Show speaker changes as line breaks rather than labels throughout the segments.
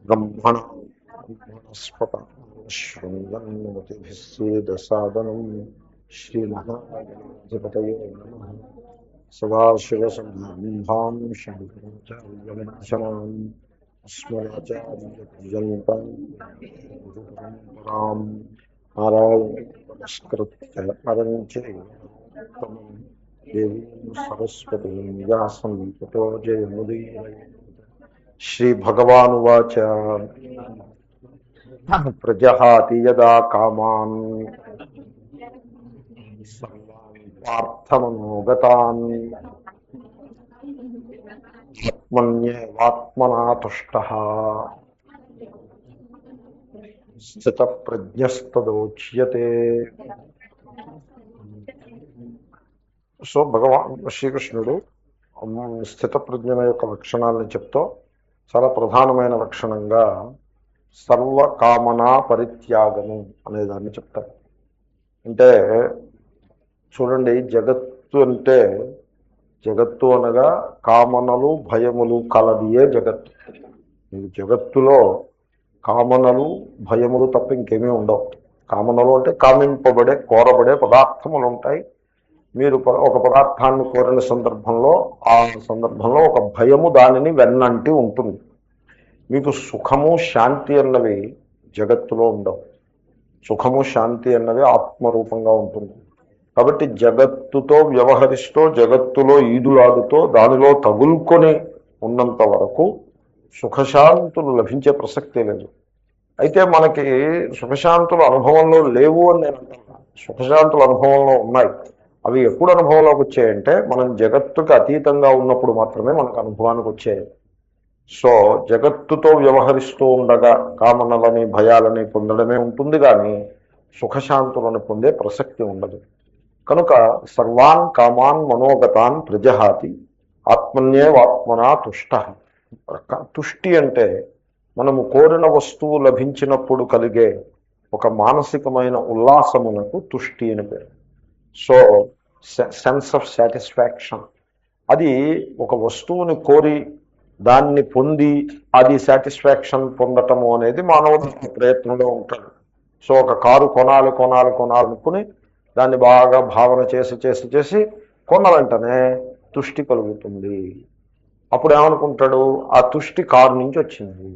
బ్రహ్మణస్పత శృణ్వన్నమతిభిస్సేదసాదనం శ్రీమహాగణాధిపతయే నమః. సదాశివసంరంభాం శంకరాచార్యమధ్యమాం అస్మదాచార్యపర్యంతం గురుపరంపరాం నారాయణం నమస్కృత్య నరం చైవ నరోత్తమం దేవీం సరస్వతీం వ్యాసం తతో జయముదీరయేత్. శ్రీభగవానువాచ ప్రజహాతి యదా కామాన్ సర్వాన్ పార్థమనోగతాన్ ఆత్మన్యేవాత్మనా తుష్టః స్థితప్రజ్ఞస్తదోచ్యతే. సో శ్రీకృష్ణుడు స్థితప్రజ్ఞ యొక్క లక్షణాలను చెప్తూ చాలా ప్రధానమైన లక్షణంగా సర్వకామనా పరిత్యాగము అనేదాన్ని చెప్తారు. అంటే చూడండి, జగత్తు అనగా కామనలు భయములు కలదియే జగత్తు. ఈ జగత్తులో కామనలు భయములు తప్ప ఇంకేమీ ఉండవు. కామనలు అంటే కామింపబడే కోరబడే పదార్థములు ఉంటాయి. మీరు ఒక పదార్థాన్ని కోరిన సందర్భంలో ఆ సందర్భంలో ఒక భయము దానిని వెన్నంటి ఉంటుంది. మీకు సుఖము శాంతి అన్నవి జగత్తులో ఉండవు. సుఖము శాంతి అన్నవి ఆత్మరూపంగా ఉంటుంది. కాబట్టి జగత్తుతో వ్యవహరిస్తూ జగత్తులో ఈదులాడుతూ దానిలో తగులుకొని ఉన్నంత వరకు సుఖశాంతులు లభించే ప్రసక్తే లేదు. అయితే మనకి సుఖశాంతుల అనుభవంలో లేవు అని నేను అంటున్నా. సుఖశాంతుల అనుభవంలో ఉన్నాయి. అవి ఎప్పుడు అనుభవంలోకి వచ్చాయంటే మనం జగత్తుకి అతీతంగా ఉన్నప్పుడు మాత్రమే మనకు అనుభవానికి వచ్చాయి. సో జగత్తుతో వ్యవహరిస్తూ ఉండగా కామనలని భయాలని పొందడమే ఉంటుంది, కానీ సుఖశాంతులను పొందే ప్రసక్తి ఉండదు. కనుక సర్వాన్ కామాన్ మనోగతాన్ ప్రజహాతి ఆత్మన్యేవాత్మనా తుష్టః. తుష్టి అంటే మనము కోరిన వస్తువు లభించినప్పుడు కలిగే ఒక మానసికమైన ఉల్లాసమునకు తుష్టి అని పేరు. So sense of satisfaction. అది ఒక వస్తువుని కోరి దాన్ని పొంది అది సాటిస్ఫాక్షన్ పొందటము అనేది మానవుడు ప్రయత్నంలో ఉంటాడు. సో ఒక కారు కొనాలనుకుని దాన్ని బాగా భావన చేసి కొన్న వెంటనే తుష్టి కలుగుతుంది. అప్పుడు ఏమనుకుంటాడు, ఆ తుష్టి కారు నుంచి వచ్చింది.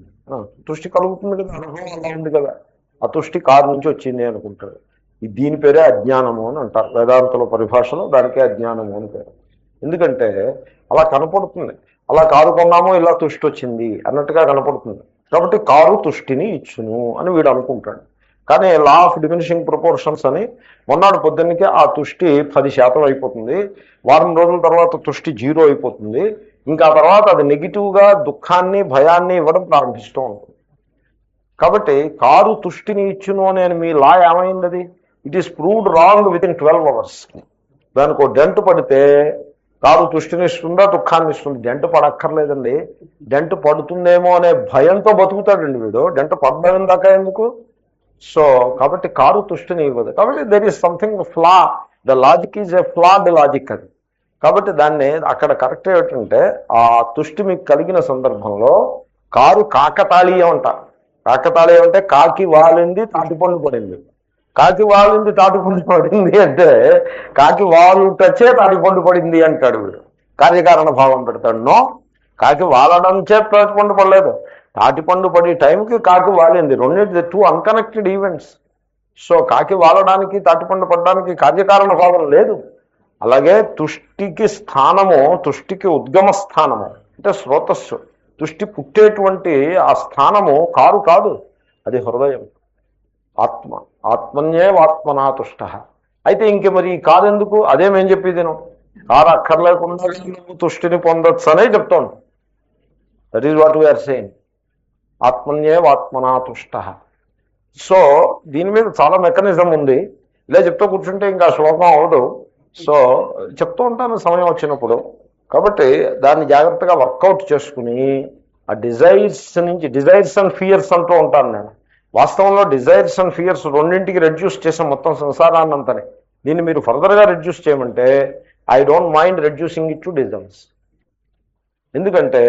తుష్టి కలుగుతుంది కదా, అనుభవం అలా ఉంది కదా, ఆ తుష్టి కారు నుంచి వచ్చింది అనుకుంటాడు. దీని పేరే అజ్ఞానము అని అంటారు. వేదాంతుల పరిభాషలో దానికే అజ్ఞానము అని పేరు. ఎందుకంటే అలా కనపడుతుంది. అలా కారు కొన్నామో ఇలా తుష్టి వచ్చింది అన్నట్టుగా కనపడుతుంది. కాబట్టి కారు తుష్టిని ఇచ్చును అని వీడు అనుకుంటాడు. కానీ లా ఆఫ్ డిమినిషింగ్ ప్రపోర్షన్స్ అని మొన్నటి పొద్దున్నకే ఆ తుష్టి 10% అయిపోతుంది. వారం రోజుల తర్వాత తుష్టి 0 అయిపోతుంది. ఇంకా తర్వాత అది నెగిటివ్గా దుఃఖాన్ని భయాన్ని ఇవ్వడం ప్రారంభిస్తూ ఉంటుంది. కాబట్టి కారు తుష్టిని ఇచ్చును అని మీ లా ఏమైంది? అది it is proved wrong with in 12 hours. దానికి ఒక డెంట్ పడితే కారు తుష్టిని ఇస్తుందా దుఃఖాన్ని ఇస్తుంది? డెంట్ పడక్కర్లేదండి. డెంట్ పడుతుందేమో అనే భయంతో బతుకుతాడండి వీడు. డెంట్ పడడం దాకా ఎందుకు? సో కాబట్టి కారు తుష్టిని ఇవ్వదు. కాబట్టి there is something flaw. The logic is a flawed logic అది. కాబట్టి దాన్ని అక్కడ కరెక్ట్ ఏమిటంటే ఆ తుష్టి మీకు కలిగిన సందర్భంలో కారు కాకతాళీయం అంటారు. కాకతాళీయం అంటే కాకి వాలింది తాటిపండు పడింది. కాకి వాలింది తాటిపండు పడింది అంటే కాకి వాలుటచ్చే తాటిపండు పడింది అంటాడు వీడు. కార్యకారణ భావం పెడతాడు. నో, కాకి వాలడం చే తాటిపండు పడలేదు. తాటిపండు పడే టైంకి కాకి వాలింది. రెండింటి 2 అన్కనెక్టెడ్ ఈవెంట్స్. సో కాకి వాలడానికి తాటిపండు పడడానికి కార్యకారణ భావం లేదు. అలాగే తుష్టికి స్థానము, తుష్టికి ఉద్గమ స్థానము అంటే స్రోతస్సు. తుష్టి పుట్టేటువంటి ఆ స్థానము కారు కాదు, అది హృదయం, ఆత్మ. ఆత్మన్యేవాత్మనా తుష్టః. అయితే ఇంక మరి ఈ కారు ఎందుకు? అదే మేము చెప్పేది. కారు అక్కర్లేకుండా నువ్వు తుష్టిని పొందొచ్చు అనే చెప్తాను. That is what we are saying. ఆత్మన్యేవాత్మనా తుష్టః. సో దీని మీద చాలా మెకానిజం ఉంది. ఇలా చెప్తూ కూర్చుంటే ఇంకా శ్లోకం అవదు. సో చెప్తూ ఉంటాను సమయం వచ్చినప్పుడు. కాబట్టి దాన్ని జాగ్రత్తగా వర్కౌట్ చేసుకుని ఆ డిజైర్స్ అండ్ ఫియర్స్ అంటూ ఉంటాను నేను. వాస్తవంలో డిజైర్స్ అండ్ ఫియర్స్ రెండింటికి రెడ్యూస్ చేసాం మొత్తం సంసారాన్ని అంతనే. దీన్ని మీరు ఫర్దర్గా రెడ్యూస్ చేయమంటే I don't mind reducing it to desires. ఎందుకంటే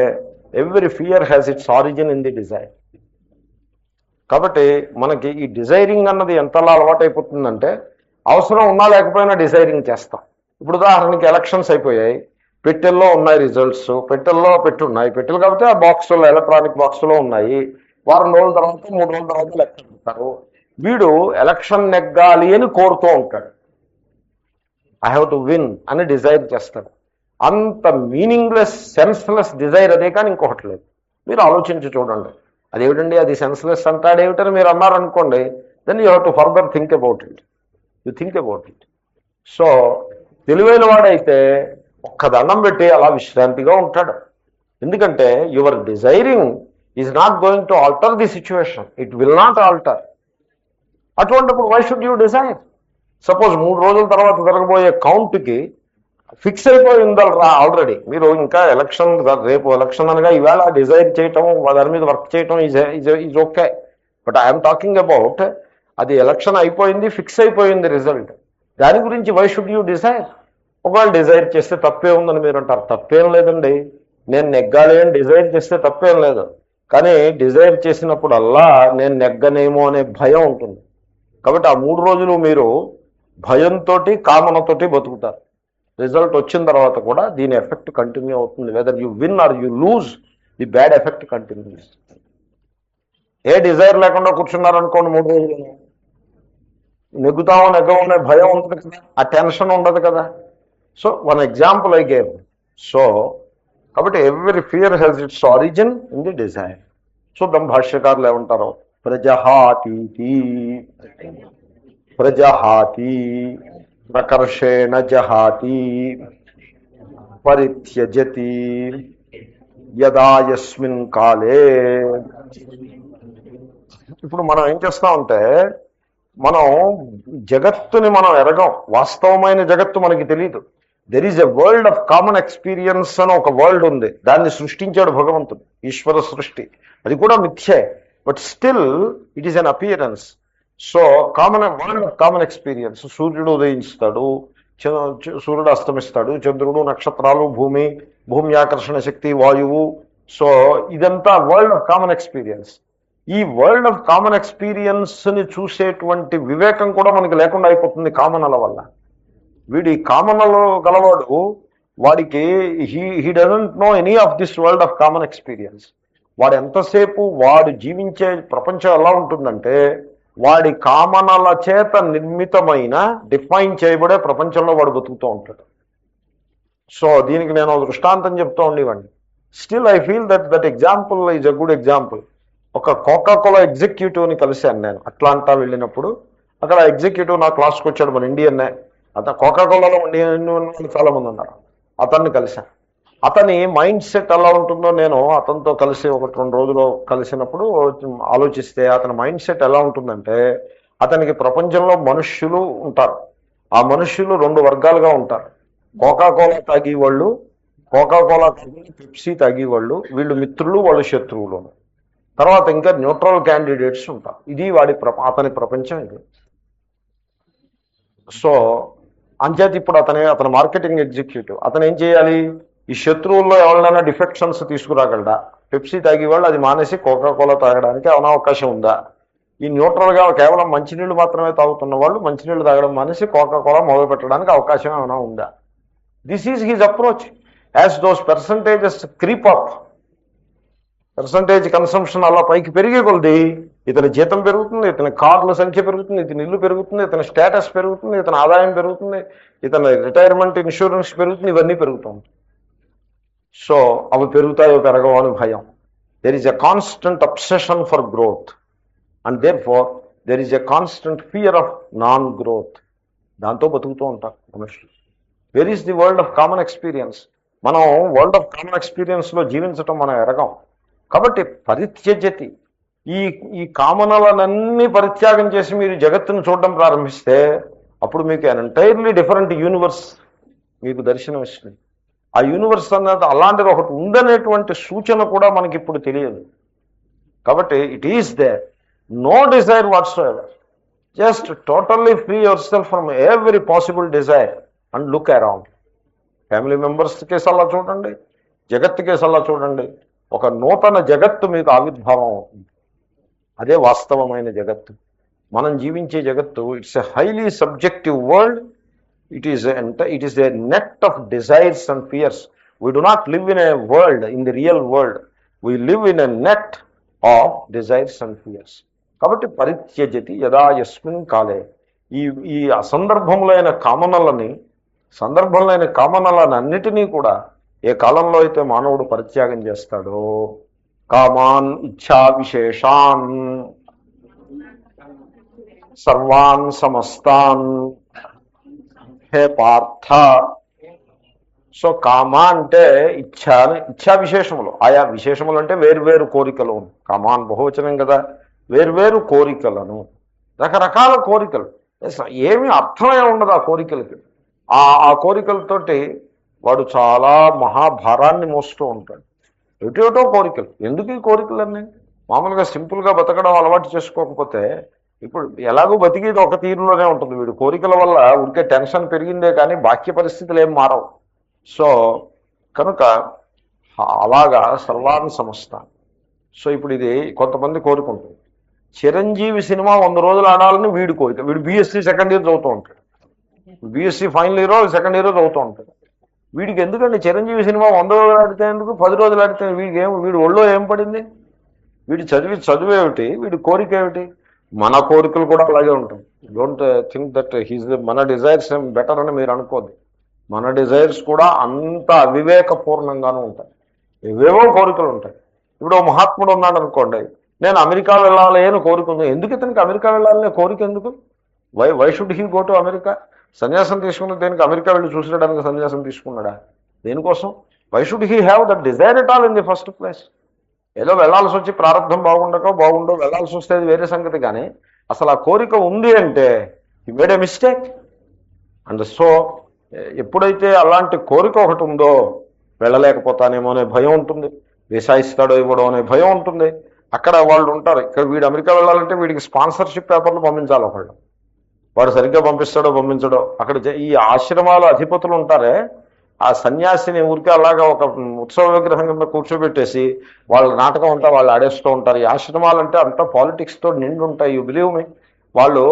every fear has its origin in the desire. కాబట్టి మనకి ఈ డిజైరింగ్ అన్నది ఎంతలా అలవాటైపోతుందంటే అవసరం ఉన్నా లేకపోయినా డిజైరింగ్ చేస్తాం. ఇప్పుడు ఉదాహరణకి ఎలక్షన్స్ అయిపోయాయి, పెట్టెల్లో ఉన్నాయి రిజల్ట్స్, పెట్టెల్లో పెట్టున్నాయి, పెట్టెలు కాబట్టి ఆ బాక్సులో ఎలక్ట్రానిక్ బాక్సులో ఉన్నాయి. వారం రోజుల తర్వాత 3 రోజుల తర్వాత లెక్క పెడతారు. వీడు ఎలక్షన్ నెగ్గాలి అని కోరుతూ ఉంటాడు, ఐ హ్యావ్ టు విన్ అని డిజైర్ చేస్తాడు. అంత మీనింగ్లెస్ సెన్స్లెస్ డిజైర్ అదే కానీ ఇంకొకటి లేదు. మీరు ఆలోచించి చూడండి, అదేమిటండి అది సెన్స్లెస్ అంటాడేమిటని మీరు అన్నారనుకోండి, then you have to further think about it. You think about it. So తెలివైన వాడైతే ఒక్క దండం పెట్టి అలా విశ్రాంతిగా ఉంటాడు. ఎందుకంటే your desiring is not going to alter the situation, it will not alter. అటువంటిప్పుడు why should you desire? Suppose 3 రోజుల తర్వాత జరగబోయే కౌంట్కి ఫిక్స్ అయిపోయిందల్రా ఆల్రెడీ. మీరు ఇంకా ఎలక్షన్, రేపు ఎలక్షన్ అనగా ఈవేళ డిజైర్ చేయటం, దాని మీద వర్క్ చేయటం is okay. But I'm talking about అది ఎలక్షన్ అయిపోయింది, ఫిక్స్ అయిపోయింది రిజల్ట్. దాని గురించి వై షుడ్ యూ డిజైర్? ఒకవేళ డిజైర్ చేస్తే తప్పే ఉందని మీరు అంటారు. తప్పేం లేదండి, నేను నెగ్గాలి అని డిజైర్ చేస్తే తప్పేం లేదు. కానీ డిజైర్ చేసినప్పుడల్లా నేను నెగ్గనేమో అనే భయం ఉంటుంది. కాబట్టి ఆ 3 రోజులు మీరు భయంతో కామనతోటి బతుకుతారు. రిజల్ట్ వచ్చిన తర్వాత కూడా దీని ఎఫెక్ట్ కంటిన్యూ అవుతుంది. Whether you win or you lose, the bad effect continues. ఏ డిజైర్ లేకుండా కూర్చున్నారనుకోండి 3 రోజులు, నెగ్గుతామో నెగ్గమనే భయం ఉంటుంది కదా, ఆ టెన్షన్ ఉండదు కదా. So one example I gave. So కాబట్టి every fear has its origin in the desire. చూద్దాం భాష్యకారులు ఏమంటారో. ప్రజహాతీతి, ప్రజహాతి ప్రకర్షేణ జహాతి పరిత్యజతి యదా యస్మిన్ కాలే. ఇప్పుడు మనం ఏం చేస్తామంటే, మనం జగత్తుని మనం ఎరగం, వాస్తవమైన జగత్తు మనకి తెలియదు. There is a world of common experience అని ఒక వరల్డ్ ఉంది, దాన్ని సృష్టించాడు భగవంతుడు, ఈశ్వర సృష్టి. అది కూడా మిథ్యే, but still it is an appearance. So common world of common experience. సూర్యుడు ఉదయిస్తాడు, సూర్యుడు అస్తమిస్తాడు, చంద్రుడు, నక్షత్రాలు, భూమి, భూమి ఆకర్షణ శక్తి, వాయువు. సో ఇదంతా వరల్డ్ ఆఫ్ కామన్ ఎక్స్పీరియన్స్. ఈ వరల్డ్ ఆఫ్ కామన్ ఎక్స్పీరియన్స్ని చూసేటువంటి వివేకం కూడా మనకి లేకుండా అయిపోతుంది కామనల వల్ల. వీడి కామనలో గలవాడు, వాడికి he doesn't know any of this world of common experience. వాడు ఎంతసేపు వాడు జీవించే ప్రపంచం ఎలా ఉంటుందంటే, వాడి కామనల చేత నిర్మితమైన, డిఫైన్ చేయబడే ప్రపంచంలో వాడు బతుకుతూ ఉంటాడు. సో దీనికి నేను దృష్టాంతం చెప్తూ ఉండేవాడిని. Still I feel that example is a good example. ఒక కోకాకోలా ఎగ్జిక్యూటివ్ని కలిశాను నేను అట్లాంటా వెళ్ళినప్పుడు. అక్కడ ఎగ్జిక్యూటివ్ నా క్లాస్కి వచ్చాడు, మన ఇండియన్నే. అతను కోకాకోలాలో ఇండియన్ చాలా మంది ఉన్నారు. అతన్ని కలిశాను. అతని మైండ్ సెట్ ఎలా ఉంటుందో నేను అతనితో కలిసి 1-2 రోజులు కలిసినప్పుడు ఆలోచిస్తే, అతని మైండ్ సెట్ ఎలా ఉంటుందంటే, అతనికి ప్రపంచంలో మనుష్యులు ఉంటారు. ఆ మనుష్యులు 2 వర్గాలుగా ఉంటారు. కోకాకోలా తాగేవాళ్ళు, కోకాకోలా తాగి పెప్సీ తాగేవాళ్ళు, వీళ్ళు మిత్రులు, వాళ్ళు శత్రువులు. తర్వాత ఇంకా న్యూట్రల్ క్యాండిడేట్స్ ఉంటారు. ఇది అతని ప్రపంచం ఇది. సో అంచేత ఇప్పుడు అతని మార్కెటింగ్ ఎగ్జిక్యూటివ్. అతను ఏం చేయాలి? ఈ శత్రువుల్లో ఎవరైనా డిఫెక్షన్స్ తీసుకురాగలడా? పెప్సీ తాగేవాళ్ళు అది మానేసి కోకాకోలా తాగడానికి ఏమైనా అవకాశం ఉందా? ఈ న్యూట్రల్గా కేవలం మంచినీళ్ళు మాత్రమే తాగుతున్న వాళ్ళు మంచినీళ్ళు తాగడం మానేసి కోకాకోలా మొదలు పెట్టడానికి అవకాశం ఏమైనా ఉందా? This is his approach. As those percentages creep up, percentage consumption అలా పైకి పెరిగే కొలది ఇతని జీతం పెరుగుతుంది, ఇతని కార్ల సంఖ్య పెరుగుతుంది, ఇతని ఇల్లు పెరుగుతుంది, ఇతని స్టేటస్ పెరుగుతుంది, ఇతని ఆదాయం పెరుగుతుంది, ఇతని రిటైర్మెంట్ ఇన్సూరెన్స్ పెరుగుతుంది, ఇవన్నీ పెరుగుతుంది. సో అవి పెరుగుతాయో పెరగవో అని భయం. There is a constant obsession for growth, and therefore there is a constant fear of non growth. దాంతో బతుకుతూ ఉంటారు మనుషులు. Where is the world of common experience? మనం వరల్డ్ ఆఫ్ కామన్ ఎక్స్పీరియన్స్లో జీవించటం మనం ఎరగం. కాబట్టి పరిత్యజతి, ఈ కామనలనన్నీ పరిత్యాగం చేసి మీరు జగత్తును చూడడం ప్రారంభిస్తే అప్పుడు మీకు అన్ ఎంటైర్లీ డిఫరెంట్ యూనివర్స్ మీకు దర్శనం ఇస్తుంది. ఆ యూనివర్స్ అన్నది అలాంటిది ఒకటి ఉందనేటువంటి సూచన కూడా మనకి ఇప్పుడు తెలియదు. కాబట్టి it is there, no desire whatsoever. Just totally free yourself from every possible desire and look around. Family members case అలా చూడండి, జగత్తు కేసల్లా చూడండి, ఒక నూతన జగత్తు మీకు ఆవిర్భావం అవుతుంది. అదే వాస్తవమైన జగత్తు. మనం జీవించే జగత్తు it's a highly subjective world. It is a net of desires and fears. We do not live in a world, in the real world. We live in a net of desires and fears. కాబట్టి పరిత్యజతి యదా యస్మిన్ కాలే, ఈ ఈ అసందర్భములైన కామనలన్నిటినీ కూడా ఏ కాలంలో అయితే మానవుడు పరిత్యాగం చేస్తాడో, కామాన్ ఇచ్ఛా విశేషాన్ సర్వాన్ సమస్తాన్ హే పార్థ. సో కామ అంటే ఇచ్ఛా విశేషములు, ఆయా విశేషములు అంటే వేర్వేరు కోరికలు. కామాన్ బహువచనం కదా, వేర్వేరు కోరికలను, రకరకాల కోరికలు, ఏమీ అర్థమే ఉండదు ఆ కోరికలకి. ఆ కోరికలతోటి వాడు చాలా మహాభారాన్ని మోస్తూ ఉంటాడు. ఏటో కోరికలు. ఎందుకు ఈ కోరికలన్నీ? మామూలుగా సింపుల్గా బతకడం అలవాటు చేసుకోకపోతే, ఇప్పుడు ఎలాగో బతికేది ఒక తీరులోనే ఉంటుంది. వీడు కోరికల వల్ల ఉడికే టెన్షన్ పెరిగిందే కానీ బాహ్య పరిస్థితులు ఏం మారవు. సో కనుక అలాగా సర్వాన్ని సమస్త. సో ఇప్పుడు ఇది కొంతమంది కోరుకుంటుంది, చిరంజీవి సినిమా 100 రోజులు ఆడాలని వీడి కోరిక. వీడు బీఎస్సీ సెకండ్ ఇయర్ చదువుతూ ఉంటాడు, బీఎస్సీ ఫైనల్ ఇయరో సెకండ్ ఇయరో చదువుతూ ఉంటాడు. వీడికి ఎందుకండి చిరంజీవి సినిమా 100 రోజులు ఆడితే ఎందుకు, 10 రోజులు ఆడితే వీడి ఒళ్ళో ఏం పడింది? వీడి చదువేమిటి, వీడి కోరిక ఏమిటి? మన కోరికలు కూడా అలాగే ఉంటాయి. డోంట్ థింక్ దట్ మన డిజైర్స్ ఏం బెటర్ అని మీరు అనుకోద్దు. మన డిజైర్స్ కూడా అంత అవివేకపూర్ణంగానూ ఉంటాయి. ఏవేవో కోరికలు ఉంటాయి. ఇప్పుడు ఓ మహాత్ముడు ఉన్నాడు అనుకోండి, నేను అమెరికా వెళ్ళాలి అని కోరుకుంది. ఎందుకు ఇతనికి అమెరికా వెళ్ళాలనే కోరిక ఎందుకు? Why should he go to America? సన్యాసం తీసుకున్న దేనికి? అమెరికా వెళ్ళి చూసేయడానికి సన్యాసం తీసుకున్నాడా? దేనికోసం? Why should he have that desire at all in the first place? ఏదో వెళ్లాల్సి వచ్చి ప్రారంభం బాగుండో వెళ్లాల్సి వస్తే అది వేరే సంగతి. కానీ అసలు ఆ కోరిక ఉంది అంటే he made a mistake. And so ఎప్పుడైతే అలాంటి కోరిక ఒకటి ఉందో, వెళ్ళలేకపోతానేమో అనే భయం ఉంటుంది, వేసాయిస్తాడో ఇవ్వడం అనే భయం ఉంటుంది. అక్కడ వాళ్ళు ఉంటారు, ఇక్కడ వీడు అమెరికా వెళ్ళాలంటే వీడికి స్పాన్సర్షిప్ పేపర్లు పంపించాలి ఒకళ్ళు. వాడు సరిగ్గా పంపిస్తాడో పంపించడో. అక్కడ ఈ ఆశ్రమాల అధిపతులు ఉంటారే, ఆ సన్యాసిని ఊరికే అలాగా ఒక ఉత్సవ విగ్రహం కింద కూర్చోబెట్టేసి వాళ్ళ నాటకం అంతా వాళ్ళు ఆడేస్తూ ఉంటారు. ఈ ఆశ్రమాలంటే అంతా పాలిటిక్స్తో నిండి ఉంటాయి. You believe me. వాళ్ళు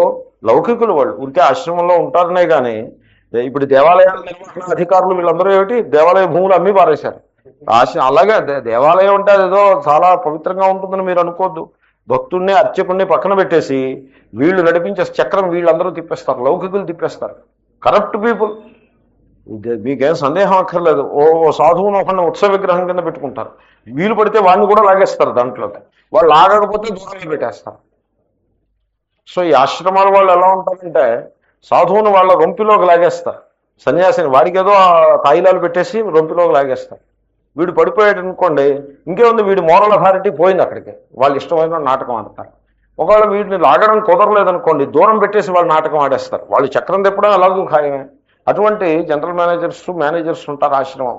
లౌకికులు, వాళ్ళు ఊరికే ఆశ్రమంలో ఉంటారనే కానీ ఇప్పుడు దేవాలయాల నిర్వహణ అధికారులు వీళ్ళందరూ ఏమిటి, దేవాలయ భూములు అమ్మి పారేశారు. అలాగే దేవాలయం అంటే అదేదో చాలా పవిత్రంగా ఉంటుందని మీరు అనుకోవద్దు. భక్తుడిని అర్చకుడిని పక్కన పెట్టేసి వీళ్ళు నడిపించే చక్రం వీళ్ళందరూ తిప్పేస్తారు, లౌకికులు తిప్పేస్తారు, కరప్ట్ పీపుల్. మీకేం సందేహం అక్కర్లేదు. ఓ సాధువును ఒకరిని ఉత్సవ విగ్రహం కింద పెట్టుకుంటారు, వీలు పడితే వాడిని కూడా లాగేస్తారు దాంట్లోకి. వాళ్ళు లాగకపోతే దూరంగా పెట్టేస్తారు. సో ఈ ఆశ్రమాల వాళ్ళు ఎలా ఉంటారంటే, సాధువును వాళ్ళ రొంపిలోకి లాగేస్తారు, సన్యాసిని వాడికి ఏదో తాయిలాలు పెట్టేసి రొంపిలోకి లాగేస్తారు. వీడు పడిపోయాడు అనుకోండి, ఇంకేముంది, వీడి మోరల్ అథారిటీ పోయింది అక్కడికి. వాళ్ళు ఇష్టమైన నాటకం ఆడతారు. ఒకవేళ వీడిని లాగడం కుదరలేదనుకోండి, దూరం పెట్టేసి వాళ్ళు నాటకం ఆడేస్తారు. వాళ్ళు చక్రం తిప్పడం ఎలాగూ ఖాయమే. అటువంటి జనరల్ మేనేజర్స్ ఉంటారు ఆశ్రమం.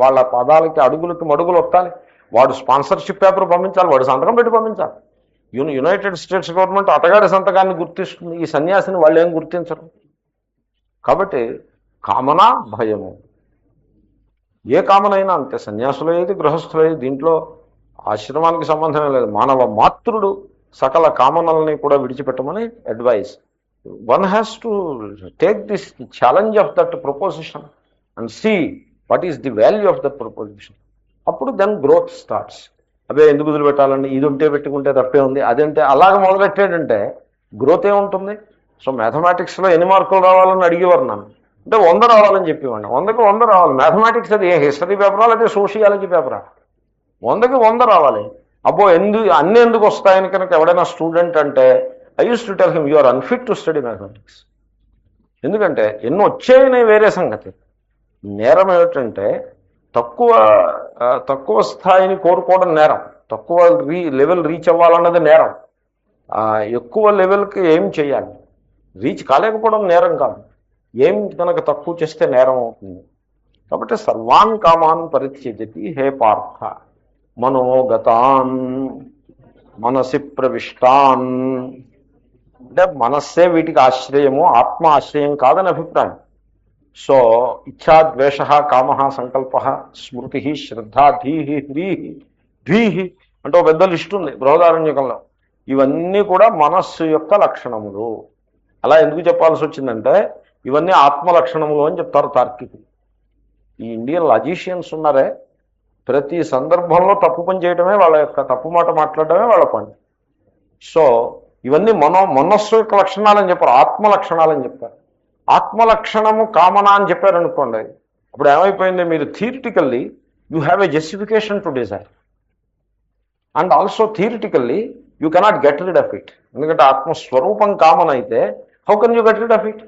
వాళ్ళ పదాలకి అడుగులకి మడుగులు వస్తాలి. వాడు స్పాన్సర్షిప్ పేపర్ పంపించాలి, వాడు సంతకం పెట్టి పంపించాలి. యునైటెడ్ స్టేట్స్ గవర్నమెంట్ అతగాడి సంతకాన్ని గుర్తిస్తుంది, ఈ సన్యాసిని వాళ్ళు ఏం గుర్తించరు. కాబట్టి కామన భయము, ఏ కామనైనా అంతే. సన్యాసులయ్యేది గృహస్థులయ్యేది దీంట్లో ఆశ్రమానికి సంబంధమే లేదు. మానవ మాతృడు సకల కామనల్ని కూడా విడిచిపెట్టమని advice. One has to take this challenge of that proposition and see what is the value of that proposition. అప్పుడు దెన్ గ్రోత్ స్టార్ట్స్. అవే ఎందుకు వదిలిపెట్టాలండి, ఇది ఉంటే పెట్టుకుంటే తప్పే ఉంది, అదంటే అలాగ మొదలెట్టాడంటే గ్రోత్ ఏముంటుంది? సో మ్యాథమెటిక్స్లో ఎన్ని మార్కులు రావాలని అడిగేవారు నన్ను. అంటే 100 రావాలని చెప్పేవాడిని. 100కి 100 రావాలి. మ్యాథమెటిక్స్ అది హిస్టరీ పేపరా లేదా సోషియాలజీ పేపరా? 100కి 100 రావాలి. అబ్బో అన్నీ ఎందుకు వస్తాయని కనుక ఎవడైనా స్టూడెంట్ అంటే, I used to tell him, you are unfit to study mathematics. ఎందుకంటే ఎన్నో వచ్చాయనే వేరే సంగతి. నేరం ఏమిటంటే తక్కువ స్థాయిని కోరుకోవడం నేరం, తక్కువ లెవెల్ రీచ్ అవ్వాలన్నది నేరం. ఎక్కువ లెవెల్కి ఏం చేయాలి, రీచ్ కాలేకపోవడం నేరం కాదు. ఏం కనుక తక్కువ చేస్తే నేరం అవుతుంది. కాబట్టి సర్వాన్ కామాన్ పరిత్యజతి హే పార్థ మనోగతాన్ మనసి ప్రవిష్టాన్. అంటే మనస్సే వీటికి ఆశ్రయము, ఆత్మ ఆశ్రయం కాదని అభిప్రాయం. సో ఇచ్ఛా ద్వేష కామ సంకల్ప స్మృతి శ్రద్ధ ధీహి హ్రీహి ద్వీహి అంటే ఒక పెద్ద లిస్ట్ ఉంది బృహదారణ్యకంలో. ఇవన్నీ కూడా మనస్సు యొక్క లక్షణములు. అలా ఎందుకు చెప్పాల్సి వచ్చిందంటే ఇవన్నీ ఆత్మ లక్షణములు అని చెప్తారు తార్కికులు. ఈ ఇండియన్ లాజిషియన్స్ ఉన్నారే, ప్రతి సందర్భంలో తప్పు పని చేయడమే వాళ్ళ యొక్క, తప్పు మాట మాట్లాడటమే వాళ్ళ పని. సో ఇవన్నీ మనస్సు యొక్క లక్షణాలని చెప్పారు, ఆత్మ లక్షణాలని చెప్పారు. ఆత్మ లక్షణము కామన అని చెప్పారనుకోండి, అప్పుడు ఏమైపోయింది, మీరు theoretically you have a justification to desire and also theoretically you cannot get rid of it. ఎందుకంటే ఆత్మస్వరూపం కామన్ అయితే how can you get rid of it?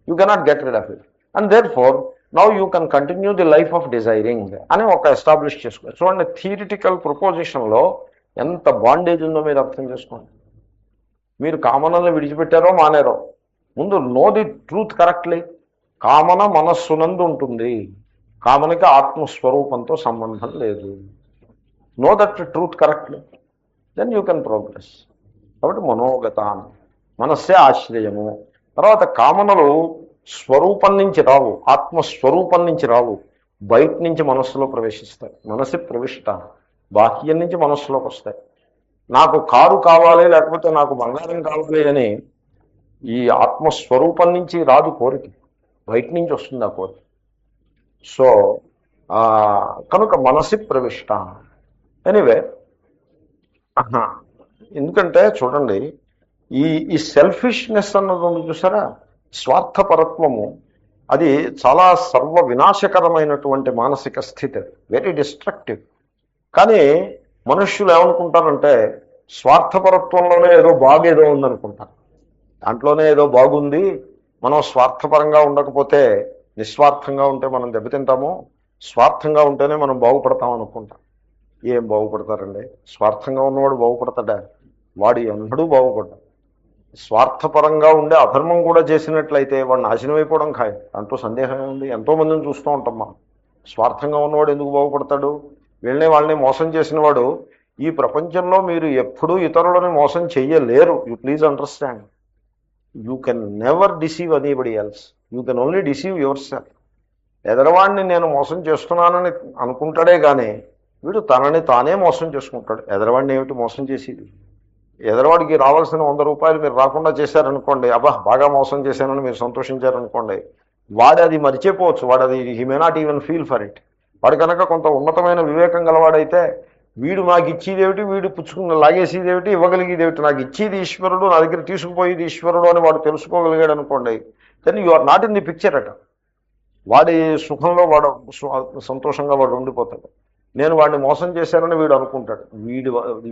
You cannot get rid of it. And therefore now you can continue the life of desiring అని ఒక establish చేసుకోవాలి. చూడండి, theoretical ప్రపోజిషన్లో ఎంత bondage ఉందో మీరు అర్థం చేసుకోండి. మీరు కామనల్ని విడిచిపెట్టారో మానేరో, ముందు నో ది ట్రూత్ కరెక్ట్లీ. కామన మనస్సునందు ఉంటుంది, కామనకి ఆత్మస్వరూపంతో సంబంధం లేదు. Know that truth correctly, then you can progress. కాబట్టి మనోగతాన్, మనస్సే ఆశ్రయము. తర్వాత కామనలు స్వరూపం నుంచి రావు, ఆత్మస్వరూపం నుంచి రావు, బయట నుంచి మనస్సులో ప్రవేశిస్తాయి. మనసి ప్రవిష్ట, బాహ్యం నుంచి మనస్సులోకి వస్తాయి. నాకు కారు కావాలి, లేకపోతే నాకు బంగారం కావాలి అని ఈ ఆత్మస్వరూపం నుంచి రాదు కోరిక, బయట నుంచి వస్తుంది ఆ కోరిక. సో కనుక మనసి ప్రవిష్ట. ఎనీవే, ఎందుకంటే చూడండి, ఈ సెల్ఫిష్నెస్ అన్నది ఉంది చూసారా, స్వార్థపరత్వము, అది చాలా సర్వ వినాశకరమైనటువంటి మానసిక స్థితి, వెరీ డిస్ట్రక్టివ్. కానీ మనుష్యులు ఏమనుకుంటారంటే స్వార్థపరత్వంలోనే ఏదో బాగేదో ఉందనుకుంటారు, దాంట్లోనే ఏదో బాగుంది, మనం స్వార్థపరంగా ఉండకపోతే, నిస్వార్థంగా ఉంటే మనం దెబ్బతింటాము, స్వార్థంగా ఉంటేనే మనం బాగుపడతాం అనుకుంటాం. ఏం బాగుపడతారండి? స్వార్థంగా ఉన్నవాడు బాగుపడతాడా? వాడు ఎన్నడూ బాగుపడ్డా. స్వార్థపరంగా ఉండే అధర్మం కూడా చేసినట్లయితే వాడు నాశనం అయిపోవడం ఖాయం, దాంట్లో సందేహం ఉంది. ఎంతోమందిని చూస్తూ ఉంటాం మనం. స్వార్థంగా ఉన్నవాడు ఎందుకు బాగుపడతాడు? వాళ్ళని మోసం చేసిన వాడు, ఈ ప్రపంచంలో మీరు ఎప్పుడూ ఇతరులని మోసం చెయ్యలేరు. You please understand, you can never deceive anybody else, you can only deceive your self. ఎదరవాడిని నేను మోసం చేస్తున్నానని అనుకుంటాడే కానీ వీడు తనని తానే మోసం చేసుకుంటాడు. ఎదరవాడిని ఏమిటి మోసం చేసేది? ఎదరవాడికి రావాల్సిన 100 రూపాయలు మీరు రాకుండా చేశారనుకోండి, అబ్బా బాగా మోసం చేశానని మీరు సంతోషించారనుకోండి, వాడు అది మరిచిపోవచ్చు, వాడు అది he may not even feel for it. వాడు కనుక కొంత ఉన్నతమైన వివేకం గలవాడైతే, వీడు నాకు ఇచ్చేదేమిటి, వీడు పుచ్చుకుని లాగేసేదేమిటి, ఇవ్వగలిగేదేమిటి, నాకు ఇచ్చేది ఈశ్వరుడు, నా దగ్గర తీసుకుపోయేది ఈశ్వరుడు అని వాడు తెలుసుకోగలిగాడు అనుకోండి, then you are not in the picture అట. వాడి సుఖంలో వాడు సంతోషంగా వాడు ఉండిపోతాడు. నేను వాడిని మోసం చేశానని వీడు అనుకుంటాడు,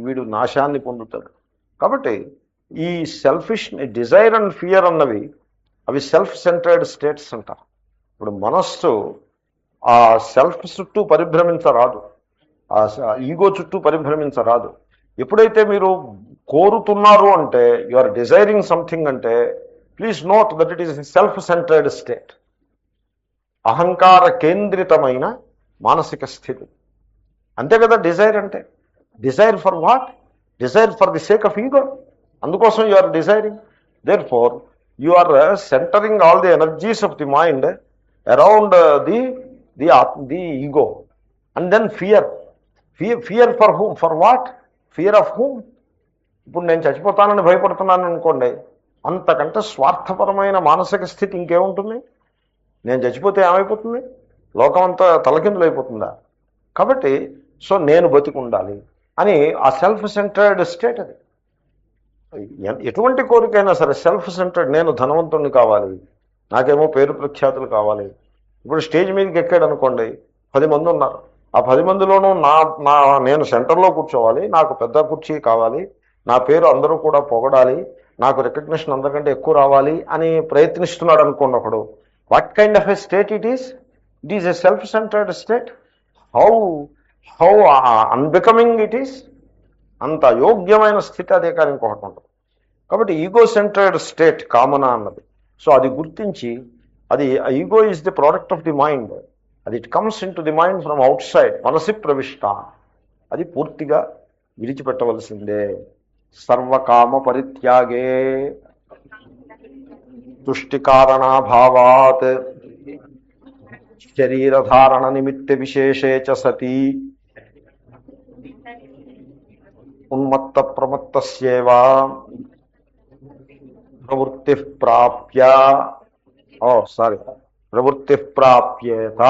వీడు నాశాన్ని పొందుతాడు. కాబట్టి ఈ సెల్ఫిష్ డిజైర్ అండ్ ఫియర్ అన్నవి అవి సెల్ఫ్ సెంటర్డ్ స్టేట్స్ అంటారు. ఇప్పుడు మనస్సు ఆ సెల్ఫ్ చుట్టూ పరిభ్రమించరాదు, ఆ ఈగో చుట్టూ పరిభ్రమించరాదు. ఎప్పుడైతే మీరు కోరుతున్నారు అంటే, యు ఆర్ డిజైరింగ్ సంథింగ్ అంటే, please note that it is self centered state, అహంకార కేంద్రితమైన మానసిక స్థితి. అంతే కదా డిజైర్ అంటే. Desire for what? Desire for the sake of ego. అందుకోసం you are desiring. Therefore you are centering all the energies of the mind around the ego. And then fear. Fear for whom? For what? Fear of whom? ఇప్పుడు నేను చచ్చిపోతానని భయపడుతున్నాను అనుకోండి, అంతకంటే స్వార్థపరమైన మానసిక స్థితి ఇంకేముంటుంది? నేను చచ్చిపోతే ఏమైపోతుంది? లోకం అంతా తలకిందులు అయిపోతుందా? కాబట్టి సో నేను బతికి ఉండాలి అని ఆ సెల్ఫ్ సెంటర్డ్ స్టేట్ అది. ఎటువంటి కోరికైనా సరే సెల్ఫ్ సెంటర్డ్. నేను ధనవంతుడిని కావాలి, నాకేమో పేరు ప్రఖ్యాతులు కావాలి. ఇప్పుడు స్టేజ్ మీదకి ఎక్కాడు అనుకోండి, 10 మంది ఉన్నారు, ఆ 10 మందిలోనూ నేను సెంటర్లో కూర్చోవాలి, నాకు పెద్ద కుర్చీ కావాలి, నా పేరు అందరూ కూడా పొగడాలి, నాకు రికగ్నిషన్ అందరికంటే ఎక్కువ రావాలి అని ప్రయత్నిస్తున్నాడు అనుకోండి ఒకడు. What kind of a state it is? It is a self centered state. How unbecoming it is. అంత అయోగ్యమైన స్థితి అదే కానీ ఇంకొకటి ఉంటుంది. కాబట్టి ఈగో సెంటర్డ్ స్టేట్ కామన అన్నది. సో అది గుర్తించి, అది ego is the product of the mind, అది it comes into the mind from outside, మనసి ప్రవిష్ట. అది పూర్తిగా విడిచిపెట్టవలసిందే. సర్వకామ పరిత్యాగే తుష్టికారణాభావాత్ శరీరధారణ నిమిత్త విశేషే చ సతి ఉన్మత్త ప్రమత్తస్యేవా ప్రవృత్తి ప్రాప్య ప్రవృత్తి ప్రాప్యేత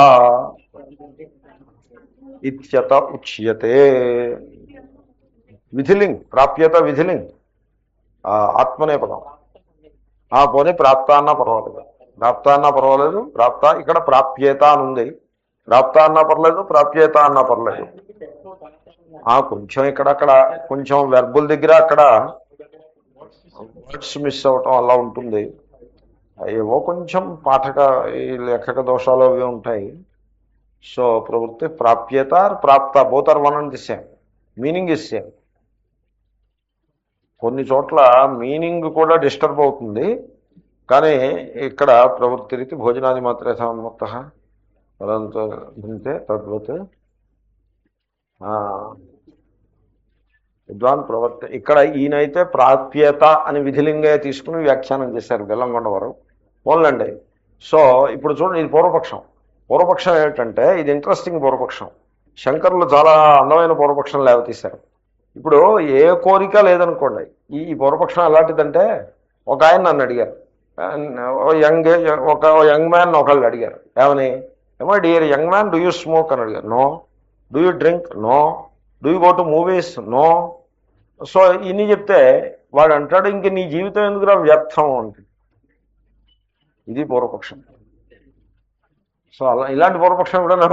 ఇత్యత ఉచ్యతే. విధిలింగ్, ప్రాప్యత విధిలింగ్, ఆత్మనే పదం. పోనీ ప్రాప్త అన్నా పర్వాలేదు, ప్రాప్త అన్నా పర్వాలేదు, ప్రాప్త ఇక్కడ ప్రాప్యేత అని ఉంది, ప్రాప్త అన్నా పర్లేదు, ప్రాప్యేత అన్నా పర్లేదు. కొంచెం ఇక్కడక్కడ కొంచెం వెర్బుల్ దగ్గర అక్కడ వర్డ్స్ మిస్ అవటం అలా ఉంటుంది. ఏవో కొంచెం పాఠక ఈ లేఖక దోషాలు అవి ఉంటాయి. సో ప్రవృత్తి ప్రాప్యత ప్రాప్త both are one and the same, meaning is same. కొన్ని చోట్ల మీనింగ్ కూడా డిస్టర్బ్ అవుతుంది, కానీ ఇక్కడ ప్రవృత్తి రీతి భోజనాది మాత్రే సముక్త పరంతో తద్వత్ విద్వాన్ ప్రవర్తి. ఇక్కడ ఈయనైతే ప్రాప్యత అని విధిలింగే తీసుకుని వ్యాఖ్యానం చేశారు బెల్లంకొండ వారు. పోన్లండి. సో ఇప్పుడు చూడండి, ఇది పూర్వపక్షం. పూర్వపక్షం ఏమిటంటే ఇది ఇంట్రెస్టింగ్ పూర్వపక్షం. శంకరులు చాలా అందమైన పూర్వపక్షం లేవతీశారు. ఇప్పుడు ఏ కోరిక లేదనుకోండి, ఈ పూర్వపక్షం ఎలాంటిదంటే, ఒక ఆయన నన్ను అడిగారు, ఒక యంగ్ మ్యాన్ ఒకళ్ళు అడిగారు, ఏమో dear young man, do you smoke అని అడిగారు. No. Do you drink? No. Do you go to movies? No. So ఇన్ని చెప్తే వాడు అంటాడు, ఇంక నీ జీవితం ఎందుకురా వ్యర్థం అంటే. ఇది పూర్వపక్షం. సో అలా ఇలాంటి పూర్వపక్షం కూడా నా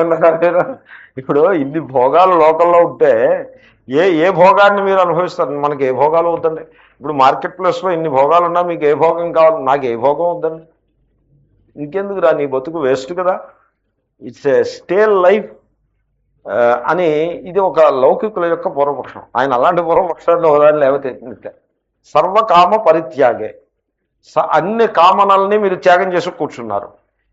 ఇప్పుడు ఇన్ని భోగాలు లోకల్లో ఉంటే ఏ భోగాన్ని మీరు అనుభవిస్తారు? మనకి ఏ భోగాలు వద్దండి. ఇప్పుడు మార్కెట్ ప్లేస్లో ఇన్ని భోగాలు ఉన్నా మీకు ఏ భోగం కావాలి? నాకు ఏ భోగం వద్దండి. ఇంకెందుకు రా, నీ బతుకు వేస్ట్ కదా, ఇట్స్ ఏ స్టేల్ లైఫ్ అని. ఇది ఒక లౌకికుల యొక్క పూర్వపక్షం. ఆయన అలాంటి పూర్వపక్షాన్ని ఉదాహరణ లేవతే సర్వకామ పరిత్యాగే, అన్ని కామనల్ని మీరు త్యాగం చేసి కూర్చున్నారు.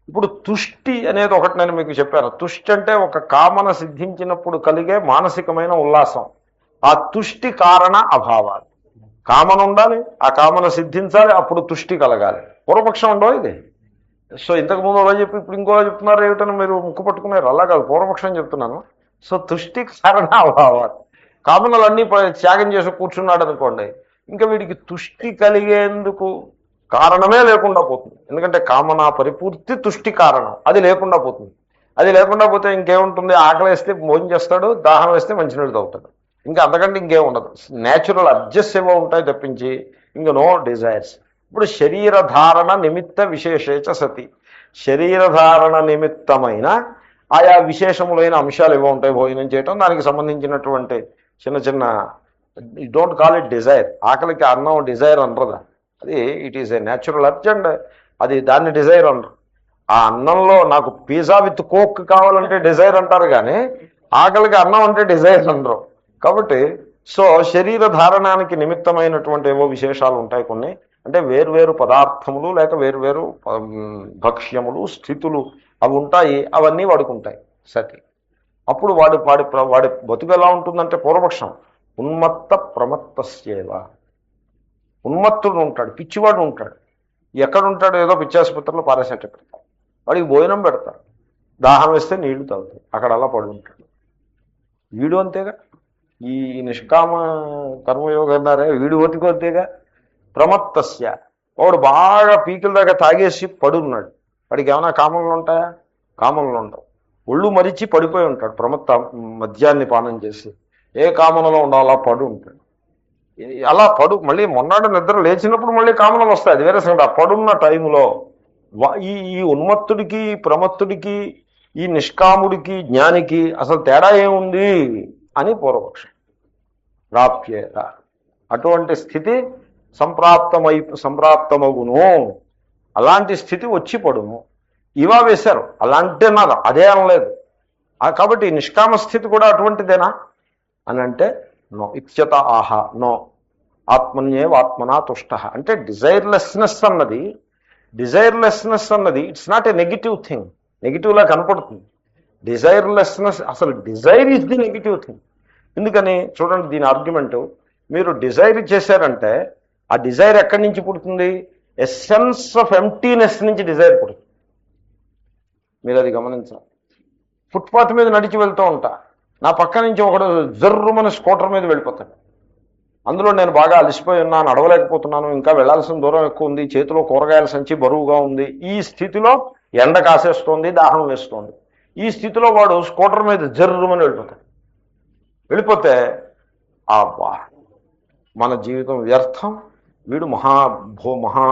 ఇప్పుడు తుష్టి అనేది ఒకటి నేను మీకు చెప్పాను. తుష్టి అంటే ఒక కామన సిద్ధించినప్పుడు కలిగే మానసికమైన ఉల్లాసం. ఆ తుష్టి కారణ అభావాలు. కామన ఉండాలి, ఆ కామన సిద్ధించాలి, అప్పుడు తుష్టి కలగాలి. పూర్వపక్షం ఉండవు ఇది. సో ఇంతకుముందు అలా చెప్పి ఇప్పుడు ఇంకోలా చెప్తున్నారు ఏమిటని మీరు ముక్కు పట్టుకున్నారు. అలా కాదు, పూర్వపక్షం చెప్తున్నాను. సో తుష్టి కారణ అభావాలు, కామనలన్నీ త్యాగం చేసి కూర్చున్నాడు అనుకోండి, ఇంకా వీడికి తుష్టి కలిగేందుకు కారణమే లేకుండా పోతుంది. ఎందుకంటే కామన పరిపూర్తి తుష్టి కారణం, అది లేకుండా పోతుంది. అది లేకుండా పోతే ఇంకేముంటుంది? ఆకలి వేస్తే భోజనం చేస్తాడు, దాహం వేస్తే మంచినీళ్ళు తాగుతాడు, ఇంకా అంతకంటే ఇంకేం ఉండదు. న్యాచురల్ అడ్జస్ట్ ఏవో ఉంటాయి తప్పించి ఇంకా నో డిజైర్స్. ఇప్పుడు శరీరధారణ నిమిత్త విశేషేచ సతి, శరీరధారణ నిమిత్తమైన ఆయా విశేషములైన అంశాలు ఏవో ఉంటాయి భోజనం చేయటం, దానికి సంబంధించినటువంటి చిన్న చిన్న, డోంట్ కాల్ ఇట్ డిజైర్. ఆకలికి అన్నం డిజైర్ అనరుదా, అది it is a natural urge and అది దాన్ని డిజైర్ అనరు. ఆ అన్నంలో నాకు పిజ్జా విత్ కోక్ కావాలంటే డిజైర్ అంటారు, కానీ ఆకలికి అన్నం అంటే డిజైర్ అనరు. కాబట్టి సో శరీర ధారణానికి నిమిత్తమైనటువంటి ఏవో విశేషాలు ఉంటాయి కొన్ని. అంటే వేర్వేరు పదార్థములు లేక వేర్వేరు భక్ష్యములు స్థితులు అవి ఉంటాయి, అవన్నీ వాడుకుంటాయి సతి. అప్పుడు వాడి బతుకు ఎలా ఉంటుందంటే పూర్వపక్షం ఉన్మత్త ప్రమత్తస్యేవ. ఉన్మత్తుడు ఉంటాడు, పిచ్చివాడు ఉంటాడు. ఎక్కడుంటాడు? ఏదో పిచ్చాసుపత్రిలో పారాసెట్ పెడతాడు, వాడికి భోజనం పెడతాడు, దాహం వేస్తే నీళ్లు తాగుతాడు, అక్కడ అలా పడి ఉంటాడు. వీడు అంతేగా, ఈ నిష్కామ కర్మయోగం అన్నారే వీడు బతుకు అంతేగా. ప్రమత్తస్య, వాడు బాగా పీకిల దాకా తాగేసి పడున్నాడు, వాడికి ఏమైనా కామన్లు ఉంటాయా? కామన్లు ఉండవు. ఒళ్ళు మరిచి పడిపోయి ఉంటాడు ప్రమత్త, మద్యాన్ని పానం చేసి. ఏ కామనలో ఉండాలో పడు ఉంటాడు. అలా మళ్ళీ మొన్నాడు నిద్ర లేచినప్పుడు మళ్ళీ కామనలు వస్తాయి, అది వేరే సంగతి. ఆ పడున్న టైంలో ఈ ఉన్మత్తుడికి ప్రమత్తుడికి ఈ నిష్కాముడికి జ్ఞానికి అసలు తేడా ఏముంది అని పూర్వపక్షం. ప్రాప్యేత, అటువంటి స్థితి సంప్రాప్తమగును, అలాంటి స్థితి వచ్చి పడును. ఇవా వేశారు, అలాంటి అన్నారు, అదే అనలేదు. కాబట్టి నిష్కామ స్థితి కూడా అటువంటిదేనా అని అంటే నో. ఇత్యత ఆహా నో. ఆత్మన్యేవ ఆత్మనా తుష్ట అంటే డిజైర్లెస్నెస్ అన్నది it's not a negative thing. నెగిటివ్లా కనపడుతుంది డిజైర్లెస్నెస్. అసలు desire is the negative thing. ఎందుకని చూడండి, దీని ఆర్గ్యుమెంట్, మీరు డిజైర్ చేశారంటే ఆ డిజైర్ ఎక్కడి నుంచి పుడుతుంది? ఎ సెన్స్ ఆఫ్ ఎంప్టీనెస్ నుంచి డిజైర్ పుడుతుంది. మీరు అది గమనించాలి. ఫుట్పాత్ మీద నడిచి వెళ్తూ ఉంటా, నా పక్క నుంచి ఒకడు జర్రుమని స్కూటర్ మీద వెళ్ళిపోతాడు. అందులో నేను బాగా అలసిపోయి ఉన్నా, నడవలేకపోతున్నాను, ఇంకా వెళ్లాల్సిన దూరం ఎక్కువ ఉంది, చేతిలో కూరగాయల సంచి బరువుగా ఉంది. ఈ స్థితిలో ఎండ కాసేస్తోంది, దాహం వేస్తోంది. ఈ స్థితిలో వాడు స్కూటర్ మీద జర్రుమని వెళ్ళిపోతే అబ్బా మన జీవితం వ్యర్థం, వీడు మహా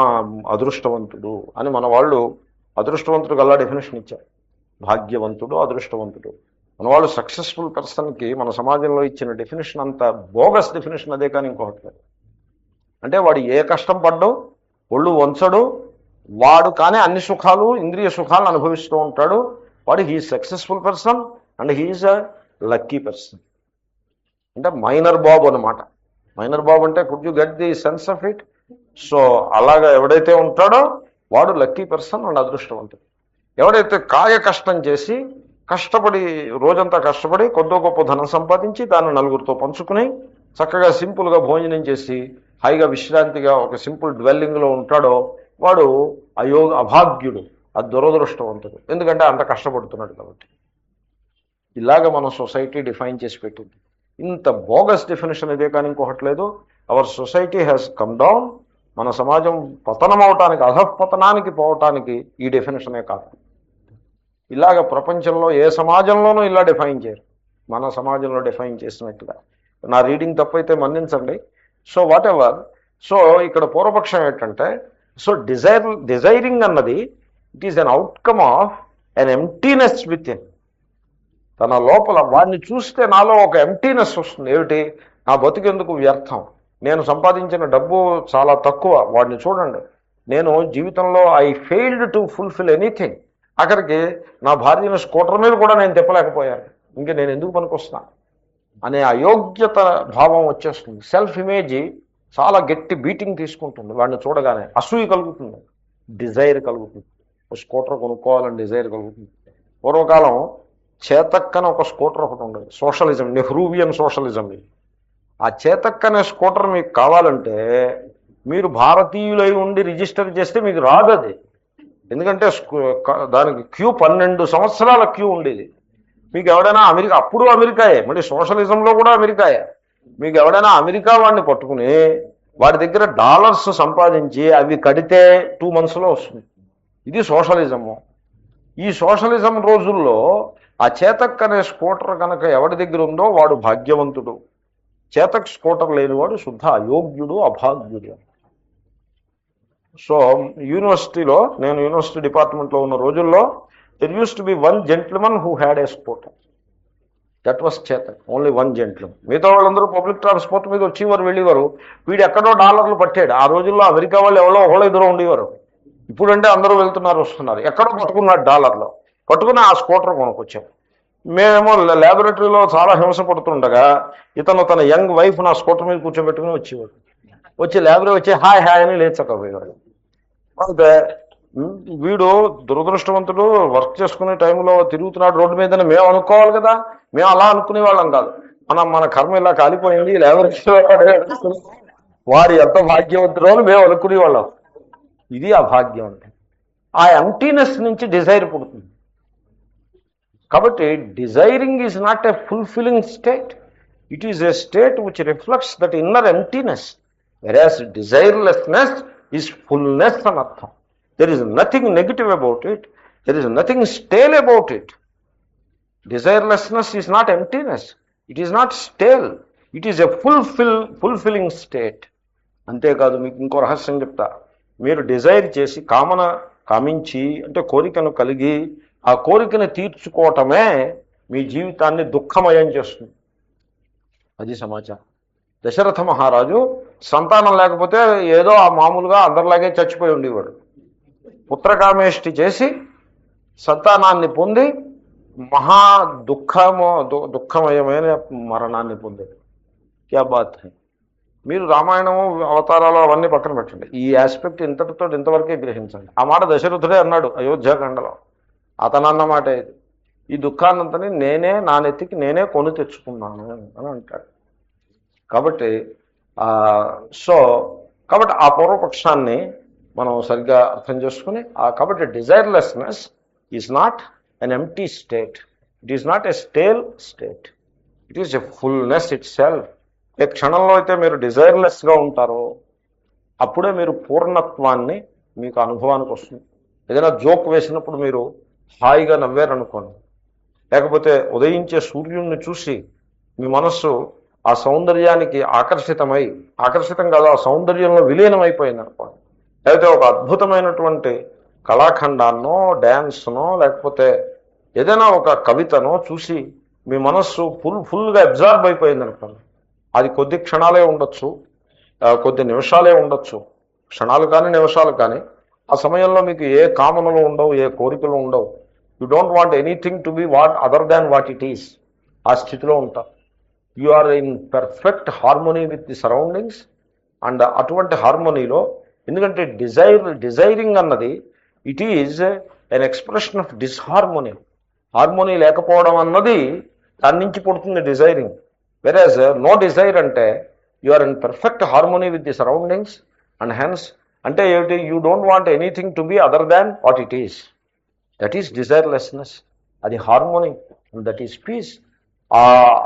అదృష్టవంతుడు అని మన వాళ్ళు అదృష్టవంతుడు గల్లా డెఫినేషన్ ఇచ్చారు. భాగ్యవంతుడు, అదృష్టవంతుడు. మన వాళ్ళు సక్సెస్ఫుల్ పర్సన్కి మన సమాజంలో ఇచ్చిన డెఫినేషన్ అంత బోగస్ డెఫినేషన్ అదే, కానీ ఇంకొకటి. అంటే వాడు ఏ కష్టం పడ్డు, ఒళ్ళు వంచడు, వాడు కానీ అన్ని సుఖాలు, ఇంద్రియ సుఖాలను అనుభవిస్తూ ఉంటాడు. వాడు he's successful person and he's a lucky person. అంటే మైనర్ బాబు అనమాట. మైనర్ బాబు అంటే could you get the sense of it? So అలాగా ఎవడైతే ఉంటాడో వాడు లక్కీ పర్సన్ అండ్ అదృష్టవంతుడు. ఎవడైతే కాయ కష్టం చేసి కష్టపడి రోజంతా కష్టపడి కొద్దో గొప్ప ధనం సంపాదించి దాన్ని నలుగురితో పంచుకుని చక్కగా సింపుల్గా భోజనం చేసి హాయిగా విశ్రాంతిగా ఒక సింపుల్ డ్వెల్లింగ్లో ఉంటాడో వాడు అభాగ్యుడు, అది దురదృష్టవంతుడు. ఎందుకంటే అంత కష్టపడుతున్నాడు కాబట్టి. ఇలాగ మన సొసైటీ డిఫైన్ చేసి పెట్టింది. ఇంత బోగస్ డెఫినేషన్ ఇదే కానీ ఇంకొకటి లేదు. Our society has come down. మన సమాజం పతనం అవటానికి, అధఃపతనానికి పోవటానికి ఈ డెఫినేషనే కాదు. ఇలాగ ప్రపంచంలో ఏ సమాజంలోనూ ఇలా డిఫైన్ చేయరు, మన సమాజంలో డిఫైన్ చేసినట్టుగా. నా రీడింగ్ తప్పైతే మన్నించండి. So what ever. సో ఇక్కడ పూర్వపక్షం ఏంటంటే, సో డిజైరింగ్ అన్నది it is an outcome of an emptiness with in. తన లోపల వాడిని చూస్తే నాలో ఒక ఎంప్టీనెస్ వస్తుంది. ఏమిటి? నా బతుకెందుకు వ్యర్థం, నేను సంపాదించిన డబ్బు చాలా తక్కువ. వాడిని చూడండి, నేను జీవితంలో I failed to fulfil anything. అక్కడికి నా భార్యను స్కూటర్ మీద కూడా నేను తిప్పలేకపోయాను, ఇంక నేను ఎందుకు పనికొస్తాను అనే అయోగ్యత భావం వచ్చేస్తుంది. సెల్ఫ్ ఇమేజ్ చాలా గట్టి బీటింగ్ తీసుకుంటుంది. వాడిని చూడగానే అసూయ కలుగుతుంది, డిజైర్ కలుగుతుంది. ఒక స్కూటర్ కొనుక్కోవాలని డిజైర్ కలుగుతుంది. పూర్వకాలం చేతక్కన ఒక స్కూటర్ ఒకటి ఉండదు, సోషలిజం, నెహ్రూవియన్ సోషలిజం. ఆ చేతక్కనే స్కూటర్ మీకు కావాలంటే మీరు భారతీయులై ఉండి రిజిస్టర్ చేస్తే మీకు రాదు అది. ఎందుకంటే దానికి క్యూ 12 సంవత్సరాల క్యూ ఉండేది. మీకు ఎవడైనా అమెరికా, అప్పుడు అమెరికాయే, మళ్ళీ సోషలిజంలో కూడా అమెరికాయే. మీకు ఎవడైనా అమెరికా వాడిని పట్టుకుని వాడి దగ్గర డాలర్స్ సంపాదించి అవి కడితే 2 monthsలో వస్తుంది. ఇది సోషలిజము. ఈ సోషలిజం రోజుల్లో ఆ చేతక్ అనే స్కూటర్ కనుక ఎవడి దగ్గర ఉందో వాడు భాగ్యవంతుడు. చేతక్ స్కూటర్ లేనివాడు శుద్ధ అయోగ్యుడు, అభాగ్యుడు. సో యూనివర్సిటీలో, నేను యూనివర్సిటీ డిపార్ట్మెంట్లో ఉన్న రోజుల్లో there use to be one gentleman who had a scooter. That was Chetak, only one gentleman. మిగతా వాళ్ళందరూ పబ్లిక్ ట్రాన్స్పోర్ట్ మీద వచ్చేవారు, వెళ్ళేవారు. వీడు ఎక్కడో డాలర్లు పట్టాడు. ఆ రోజుల్లో అమెరికా వాళ్ళు ఎవరో ఒకళ్ళు ఎదురో ఉండేవారు. ఇప్పుడంటే అందరూ వెళ్తున్నారు, వస్తున్నారు. ఎక్కడో పట్టుకున్నాడు డాలర్లో, పట్టుకుని ఆ స్కూటర్ కొనుక్కొచ్చాం. మేమేమో ల్యాబొరేటరీలో చాలా హింస పడుతుండగా ఇతను తన యంగ్ వైఫ్ నా స్కూటర్ మీద కూర్చోబెట్టుకుని వచ్చేవాడు. వచ్చి ల్యాబొరేటరీ వచ్చి హాయ్ హాయ్ అని లేచకపోయేవాడు. అంటే వీడు దురదృష్టవంతుడు, వర్క్ చేసుకునే టైంలో తిరుగుతున్నాడు రోడ్డు మీద. మేము అనుకోవాలి కదా, మేము అలా అనుకునే వాళ్ళం కాదు. మన కర్మ ఇలా కాలిపోయింది, ల్యాబొరేటరీ వాడు ఎంత భాగ్యవంతుడో అని మేము అనుకునే వాళ్ళం. ఇది ఆ భాగ్యం అంటే. ఆ ఎంప్టీనెస్ నుంచి డిజైర్ పుడుతుంది. కాబట్టి desiring is not a fulfilling state, it is a state which reflects that inner emptiness. వెరాస్ desirelessness is fullness అని అర్థం. There is nothing negative about it, there is nothing stale about it. Desirelessness is not emptiness, it is not stale, it is a fulfilling state. అంతేకాదు, మీకు ఇంకో రహస్యం చెప్తా. మీరు Dzire చేసి కామించి అంటే కోరికను కలిగి ఆ కోరికను తీర్చుకోవటమే మీ జీవితాన్ని దుఃఖమయం చేస్తుంది. అది సమాచారం. దశరథ మహారాజు సంతానం లేకపోతే ఏదో ఆ మామూలుగా అందరిలాగే చచ్చిపోయి ఉండేవాడు. పుత్రకామేష్టి చేసి సంతానాన్ని పొంది మహా దుఃఖమయమైన మరణాన్ని పొందాడు. క్యా బాత్ హై. మీరు రామాయణము అవతారాలు అవన్నీ పక్కన పెట్టండి, ఈ ఆస్పెక్ట్ ఇంతవరకే గ్రహించండి. ఆ మాట దశరథుడే అన్నాడు అయోధ్యాకాండలో. అతనన్న మాట ఇది. ఈ దుఃఖాన్నంతని నేనే నా నెత్తికి నేనే కొని తెచ్చుకున్నాను అని అంటాడు. కాబట్టి కాబట్టి ఆ పూర్వపక్షాన్ని మనం సరిగ్గా అర్థం చేసుకుని, కాబట్టి desirelessness is not an empty state. It is not a stale state. It is a fullness itself. ఏ క్షణంలో అయితే మీరు డిజైర్లెస్గా ఉంటారో అప్పుడే మీరు పూర్ణత్వాన్ని మీకు అనుభవానికి వస్తుంది. ఏదైనా జోక్ వేసినప్పుడు మీరు హాయిగా నవ్వారనుకోండి, లేకపోతే ఉదయించే సూర్యుడిని చూసి మీ మనస్సు ఆ సౌందర్యానికి ఆకర్షితం కాదు, ఆ సౌందర్యంలో విలీనమైపోయింది అనుకోండి, లేకపోతే ఒక అద్భుతమైనటువంటి కళాఖండాన్నో డ్యాన్స్నో లేకపోతే ఏదైనా ఒక కవితనో చూసి మీ మనస్సు ఫుల్గా అబ్జార్బ్ అయిపోయింది అనుకోండి, అది కొద్ది క్షణాలే ఉండొచ్చు, కొద్ది నిమిషాలే ఉండొచ్చు, క్షణాలు కానీ నిమిషాలు కానీ, ఆ సమయంలో మీకు ఏ కామనలు ఉండవు, ఏ కోరికలు ఉండవు. You don't want anything to be other than what it is. ఆ స్థితిలో ఉంటారు. You are in perfect harmony with the surroundings. And అటువంటి హార్మోనీలో, ఎందుకంటే డిజైరింగ్ అన్నది it is an expression of disharmony. Harmony లేకపోవడం అన్నది దాని నుంచి పుడుతుంది డిజైరింగ్. వెరాజ్ నో డిజైర్ అంటే you are in perfect harmony with the surroundings and hence అంటే ఏమిటి, you don't want anything to be other than what it is. That is desirelessness. అది harmony, that is piece. ఆ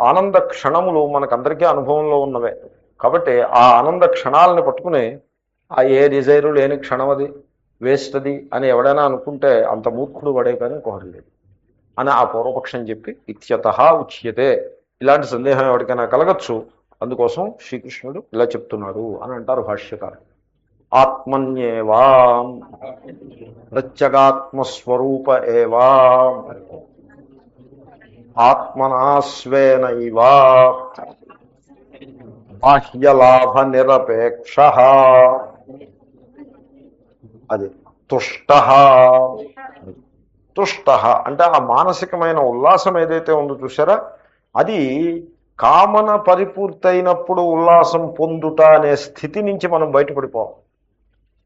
ఆనంద క్షణములు మనకందరికీ అనుభవంలో ఉన్నవే. కాబట్టి ఆ ఆనంద క్షణాలను పట్టుకుని ఆ ఏ డిజైరు లేని క్షణం అది వేస్ట్ అది అని ఎవడైనా అనుకుంటే అంత మూర్ఖుడు పడే కానీ ఇంకొకటి లేదు అని ఆ పూర్వపక్షం చెప్పి ఇత్యతః ఉచ్యతే. ఇలాంటి సందేహం ఎవరికైనా కలగచ్చు, అందుకోసం శ్రీకృష్ణుడు ఇలా చెప్తున్నాడు అని అంటారు భాష్యకారులు. ఆత్మన్యేవా ప్రత్యగాత్మస్వరూప ఏవా ఆత్మనాస్వేనైవా బాహ్యలాభ నిరపేక్ష అది తుష్ట అంటే ఆ మానసికమైన ఉల్లాసం ఏదైతే ఉందో చూసారా, అది కామన పరిపూర్తయినప్పుడు ఉల్లాసం పొందుట అనే స్థితి నుంచి మనం బయటపడిపోవాలి.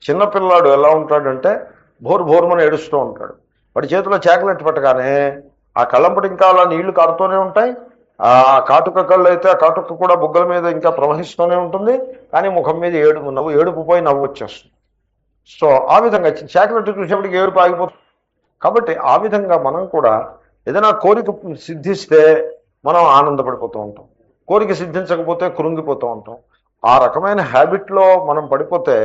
చిన్నపిల్లాడు ఎలా ఉంటాడంటే భోరుమని ఏడుస్తూ ఉంటాడు. వాడి చేతిలో చాక్లెట్ పెట్టగానే ఆ కళ్ళంపటి ఇంకా అలా నీళ్లు కారుతూనే ఉంటాయి. ఆ కాటుక కళ్ళు అయితే ఆ కాటుక కూడా బుగ్గల మీద ఇంకా ప్రవహిస్తూనే ఉంటుంది, కానీ ముఖం మీద ఏడుపు పోయి నవ్వు వచ్చేస్తుంది. సో ఆ విధంగా చాక్లెట్ చూసేప్పటికి ఏడుపు ఆగిపోతుంది. కాబట్టి ఆ విధంగా మనం కూడా ఏదైనా కోరిక సిద్ధిస్తే మనం ఆనందపడిపోతూ ఉంటాం, కోరిక సిద్ధించకపోతే కృంగిపోతూ ఉంటాం. ఆ రకమైన హ్యాబిట్లో మనం పడిపోతే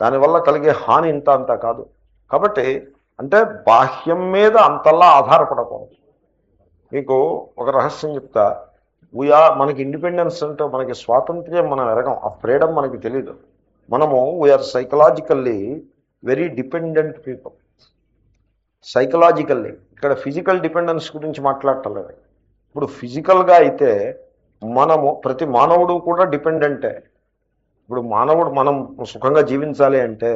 దానివల్ల కలిగే హాని ఇంత అంతా కాదు. కాబట్టి అంటే బాహ్యం మీద అంతల్లా ఆధారపడకూడదు. మీకు ఒక రహస్యం చెప్తా. మనకి ఇండిపెండెన్స్ అంటే మనకి స్వాతంత్ర్యం మనం ఎరగం, ఆ ఫ్రీడమ్ మనకి తెలీదు. మనము we are psychologically very dependent people. Psychologically, ఇక్కడ ఫిజికల్ డిపెండెన్స్ గురించి మాట్లాడటం లేదు. ఇప్పుడు ఫిజికల్గా అయితే ప్రతి మానవుడు కూడా డిపెండెంటే. ఇప్పుడు మనం సుఖంగా జీవించాలి అంటే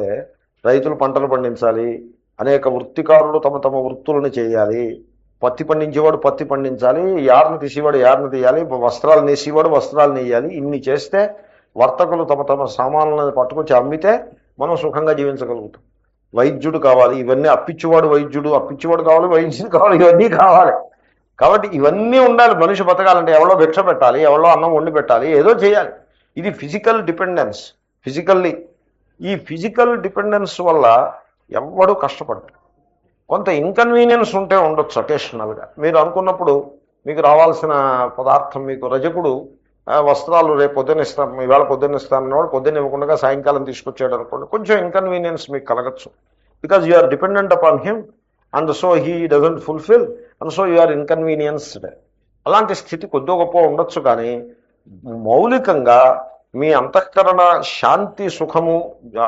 రైతులు పంటలు పండించాలి, అనేక వృత్తికారులు తమ వృత్తులను చేయాలి, పత్తి పండించేవాడు పత్తి పండించాలి, యార్ను తీసేవాడు యార్ను తీయాలి, వస్త్రాలు నేసేవాడు వస్త్రాలు నేయాలి. ఇన్ని చేస్తే వర్తకులు తమ సామాన్లను పట్టుకొచ్చి అమ్మితే మనం సుఖంగా జీవించగలుగుతాం. వైద్యుడు కావాలి, ఇవన్నీ అప్పిచ్చేవాడు కావాలి, వైద్యుడు కావాలి, ఇవన్నీ కావాలి. కాబట్టి ఇవన్నీ ఉండాలి. మనిషి బతకాలంటే ఎవరో భిక్ష పెట్టాలి, ఎవరో అన్నం వండి పెట్టాలి, ఏదో చేయాలి. ఇది ఫిజికల్ డిపెండెన్స్. ఫిజికల్లీ ఈ ఫిజికల్ డిపెండెన్స్ వల్ల ఎవడు కష్టపడతాడు. కొంత ఇన్కన్వీనియన్స్ ఉంటే ఉండొచ్చు అకేషనల్గా. మీరు అనుకున్నప్పుడు మీకు రావాల్సిన పదార్థం, మీకు రజకుడు వస్త్రాలు రేపు పొద్దున్న ఇస్తాను, ఈవేళ పొద్దున్న ఇస్తాను అన్నవాడు పొద్దున్న ఇవ్వకుండా సాయంకాలం తీసుకొచ్చాడు అనుకోండి, కొంచెం ఇన్కన్వీనియన్స్ మీకు కలగచ్చు. Because you are dependent upon him and so he doesn't fulfil and so you are inconvenienced. అలాంటి స్థితి కొద్దో గొప్ప ఉండొచ్చు, కానీ మౌలికంగా మీ అంతఃకరణ శాంతి, సుఖము,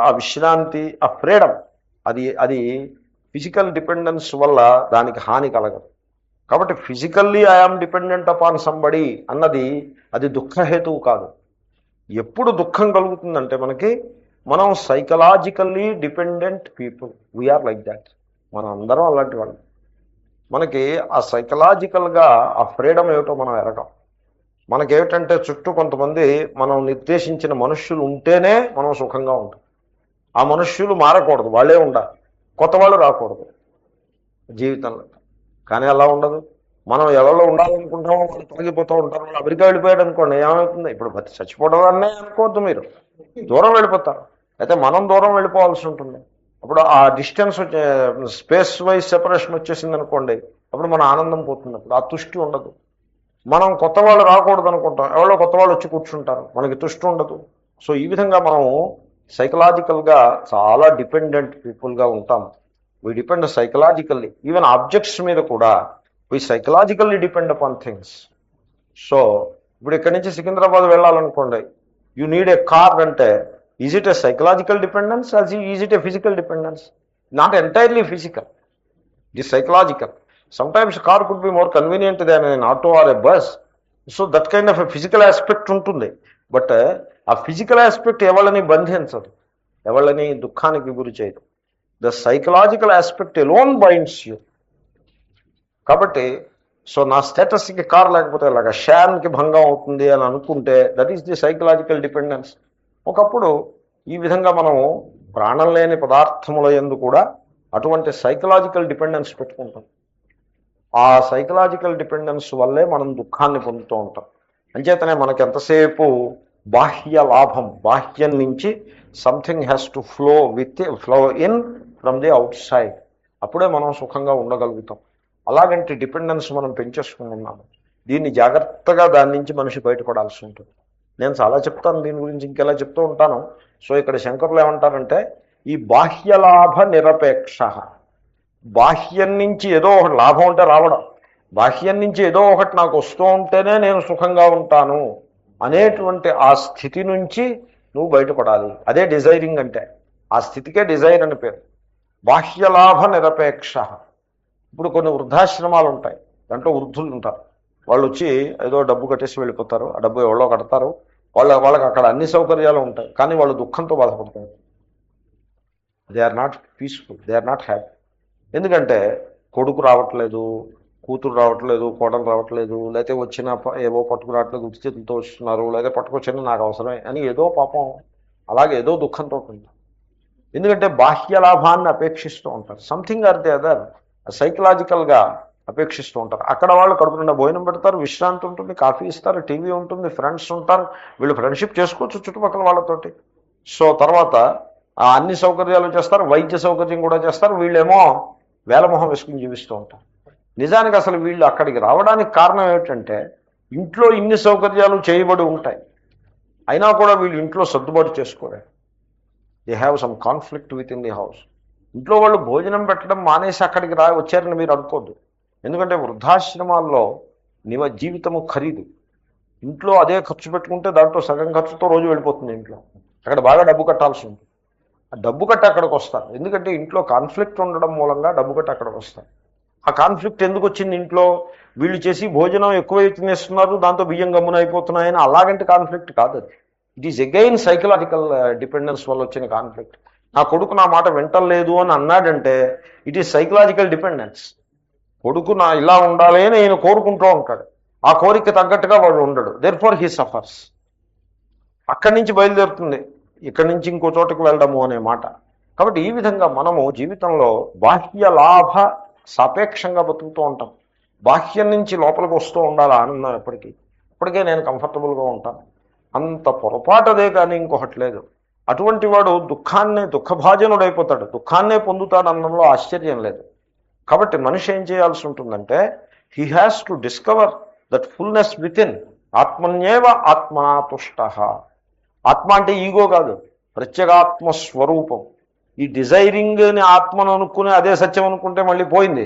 ఆ విశ్రాంతి, ఆ ఫ్రీడమ్, అది ఫిజికల్ డిపెండెన్స్ వల్ల దానికి హాని కలగదు. కాబట్టి physically I am dependent upon somebody అన్నది అది దుఃఖహేతువు కాదు. ఎప్పుడు దుఃఖం కలుగుతుందంటే మనం psychologically dependent people, we are like that. మనం అందరం అలాంటి వాళ్ళు. మనకి ఆ సైకలాజికల్గా ఆ ఫ్రీడమ్ ఏమిటో మనం ఎరగం. మనకేమిటంటే చుట్టూ కొంతమంది మనం నిర్దేశించిన మనుష్యులు ఉంటేనే మనం సుఖంగా ఉంటాం. ఆ మనుష్యులు మారకూడదు, వాళ్ళే ఉండాలి, కొత్త వాళ్ళు రాకూడదు జీవితంలో. కానీ అలా ఉండదు. మనం ఎవరిలో ఉండాలనుకుంటామో వాళ్ళు తొలగిపోతూ ఉంటారు. వాళ్ళు అమెరికా వెళ్ళిపోయాడు అనుకోండి, ఏమవుతుంది? ఇప్పుడు చచ్చిపోవడం అనే అనుకోవద్దు, మీరు దూరం వెళ్ళిపోతారు. అయితే మనం దూరం వెళ్ళిపోవాల్సి ఉంటుంది. అప్పుడు ఆ డిస్టెన్స్ స్పేస్ వైజ్ సెపరేషన్ వచ్చేసింది అనుకోండి, అప్పుడు మన ఆనందం పోతున్నప్పుడు ఆ తుష్టి ఉండదు. మనం కొత్త వాళ్ళు రాకూడదు అనుకుంటాం, ఎవరో కొత్త వాళ్ళు వచ్చి కూర్చుంటారు, మనకి తుష్టి ఉండదు. సో ఈ విధంగా మనం సైకలాజికల్గా చాలా డిపెండెంట్ పీపుల్గా ఉంటాం. We depend psychologically, even objects మీద కూడా we psychologically depend upon things. So ఇప్పుడు ఇక్కడి నుంచి సికింద్రాబాద్ వెళ్ళాలనుకోండి, యూ నీడ్ ఏ కార్ అంటే, is it a psychological dependence or is it a physical dependence? Not entirely physical, it is psychological. Sometimes car could be more convenient than an auto or a bus. So that kind of a physical aspect ఉంటుంది. But ఆ physical aspect ఎవళ్ళని బంధించదు, ఎవళ్ళని దుఃఖానికి గురి చేయదు. The psychological aspect alone binds you. కాబట్టి so నా స్టేటస్కి car లేకపోతే ఇలాగ షాన్కి భంగం అవుతుంది అని అనుకుంటే that is the psychological dependence. ఒకప్పుడు ఈ విధంగా మనము ప్రాణం లేని పదార్థముల యందు కూడా అటువంటి సైకలాజికల్ డిపెండెన్స్ పెట్టుకుంటాం. ఆ సైకలాజికల్ డిపెండెన్స్ వల్లే మనం దుఃఖాన్ని పొందుతూ ఉంటాం. అంచేతనే మనకి ఎంతసేపు బాహ్య లాభం, బాహ్యం నుంచి something has to flow in from the out side, అప్పుడే మనం సుఖంగా ఉండగలుగుతాం. అలాగంటే డిపెండెన్స్ మనం పెంచేసుకున్నాము. దీన్ని జాగ్రత్తగా దాని నుంచి మనిషి బయటపడాల్సి ఉంటుంది. నేను చాలా చెప్తాను దీని గురించి, ఇంకెలా చెప్తూ ఉంటాను. సో ఇక్కడ శంకరులు ఏమంటారంటే, ఈ బాహ్యలాభ నిరపేక్ష, బాహ్యం నుంచి ఏదో ఒకటి లాభం ఉంటే రావడం, బాహ్యం నుంచి ఏదో ఒకటి నాకు వస్తూ ఉంటేనే నేను సుఖంగా ఉంటాను అనేటువంటి ఆ స్థితి నుంచి నువ్వు బయటపడాలి. అదే డిజైరింగ్ అంటే, ఆ స్థితికే డిజైర్ అని పేరు. బాహ్యలాభ నిరపేక్ష. ఇప్పుడు కొన్ని వృద్ధాశ్రమాలు ఉంటాయి, దాంట్లో వృద్ధులు ఉంటారు, వాళ్ళు వచ్చి ఏదో డబ్బు కట్టేసి వెళ్ళిపోతారు, ఆ డబ్బు ఎవరో కడతారు, వాళ్ళకి అక్కడ అన్ని సౌకర్యాలు ఉంటాయి, కానీ వాళ్ళు దుఃఖంతో బాధపడతారు. They are not peaceful, they are not happy. ఎందుకంటే కొడుకు రావట్లేదు, కూతురు రావట్లేదు, కోడలు రావట్లేదు, లేకపోతే వచ్చిన ఏవో పట్టుకురావట్లేదు, ఉత్తి చేతులతో వస్తున్నారు, లేదా పట్టుకొచ్చిన నాకు అవసరమే అని ఏదో పాపం అలాగే ఏదో దుఃఖంతో ఉంటారు. ఎందుకంటే బాహ్య లాభాన్ని అపేక్షిస్తూ ఉంటారు, సంథింగ్ ఆర్ ది అదర్ సైకలాజికల్గా అపేక్షిస్తూ ఉంటారు. అక్కడ వాళ్ళు కడుపు నిండా భోజనం పెడతారు, విశ్రాంతి ఉంటుంది, కాఫీ ఇస్తారు, టీవీ ఉంటుంది, ఫ్రెండ్స్ ఉంటారు, వీళ్ళు ఫ్రెండ్షిప్ చేసుకోవచ్చు చుట్టుపక్కల వాళ్ళతోటి. సో తర్వాత అన్ని సౌకర్యాలు చేస్తారు, వైద్య సౌకర్యం కూడా చేస్తారు, వీళ్ళేమో వేలమొహం వేసుకుని జీవిస్తూ ఉంటారు. నిజానికి అసలు వీళ్ళు అక్కడికి రావడానికి కారణం ఏమిటంటే, ఇంట్లో ఇన్ని సౌకర్యాలు చేయబడి ఉంటాయి, అయినా కూడా వీళ్ళు ఇంట్లో సర్దుబాటు చేసుకోరు. They have some conflict with in the house. ఇంట్లో వాళ్ళు భోజనం పెట్టడం మానేసి అక్కడికి వచ్చారని మీరు అనుకోద్దు. ఎందుకంటే వృద్ధాశ్రమాల్లో జీవితము ఖరీదు. ఇంట్లో అదే ఖర్చు పెట్టుకుంటే దాంట్లో సగం ఖర్చుతో రోజు వెళ్ళిపోతుంది. ఇంట్లో అక్కడ బాగా డబ్బు కట్టాల్సి ఉంటుంది. ఆ డబ్బు కట్టి అక్కడికి వస్తారు, ఎందుకంటే ఇంట్లో కాన్ఫ్లిక్ట్ ఉండడం మూలంగా డబ్బు కట్టి అక్కడికి వస్తారు. ఆ కాన్ఫ్లిక్ట్ ఎందుకు వచ్చింది? ఇంట్లో వీళ్ళు చేసి భోజనం ఎక్కువ తినేస్తున్నారు, దాంతో బియ్యం గమ్మున అయిపోతున్నాయని అలాగంటే కాన్ఫ్లిక్ట్ కాదు అది. It is again psychological dependence వల్ల వచ్చిన కాన్ఫ్లిక్ట్. నా కొడుకు నా మాట వింటలేదు అని అన్నాడంటే ఇట్ ఈజ్ సైకలాజికల్ డిపెండెన్స్. కొడుకు నా ఇలా ఉండాలి అని ఆయన కోరుకుంటూ ఉంటాడు, ఆ కోరిక తగ్గట్టుగా వాడు ఉండడు, దేర్ ఫార్ హీ సఫర్స్. అక్కడి నుంచి బయలుదేరుతుంది ఇక్కడి నుంచి ఇంకో చోటకు వెళ్ళడము అనే మాట. కాబట్టి ఈ విధంగా మనము జీవితంలో బాహ్య లాభ సాపేక్షంగా బతుకుతూ ఉంటాం. బాహ్యం నుంచి లోపలికి వస్తూ ఉండాలి ఆనందం. ఇప్పటికే నేను కంఫర్టబుల్గా ఉంటాను, అంత పొరపాటదే కానీ ఇంకొకటి లేదు. అటువంటి వాడు దుఃఖభాజనుడైపోతాడు, దుఃఖాన్నే పొందుతాడు అనడంలో ఆశ్చర్యం లేదు. కాబట్టి మనిషి ఏం చేయాల్సి ఉంటుందంటే, he has to discover that fullness within. ఆత్మన్యేవ ఆత్మనా తుష్ట. ఆత్మ అంటే ఈగో కాదు, ప్రత్యేగాత్మ స్వరూపం. ఈ డిజైరింగ్ అని ఆత్మను అనుకుని అదే సత్యం అనుకుంటే మళ్ళీ పోయింది.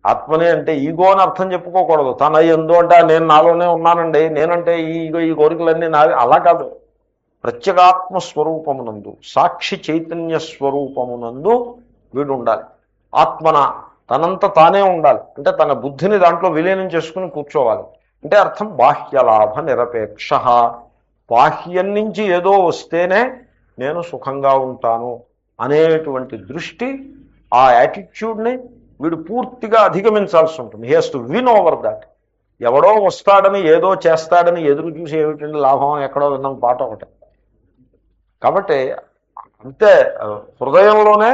ఆత్మనే అంటే ఈగో అని అర్థం చెప్పుకోకూడదు. తన ఎందు అంటే నేను నాలోనే ఉన్నానండి, నేనంటే ఈ కోరికలన్నీ నావి, అలా కాదు. ప్రత్యేగాత్మ స్వరూపమునందు, సాక్షి చైతన్య స్వరూపమునందు వీడు ఉండాలి. ఆత్మన తనంత తానే ఉండాలి అంటే తన బుద్ధిని దాంట్లో విలీనం చేసుకుని కూర్చోవాలి. అంటే అర్థం బాహ్యలాభ నిరపేక్ష. బాహ్యం నుంచి ఏదో వస్తేనే నేను సుఖంగా ఉంటాను అనేటువంటి దృష్టి, ఆ యాటిట్యూడ్ని వీడు పూర్తిగా అధిగమించాల్సి ఉంటుంది. He has to win over that. ఎవడో వస్తాడని ఏదో చేస్తాడని ఎదురు చూసి ఏమిటండి లాభం, ఎక్కడో విన్నాం పాట ఒకటి. కాబట్టి అంతే, హృదయంలోనే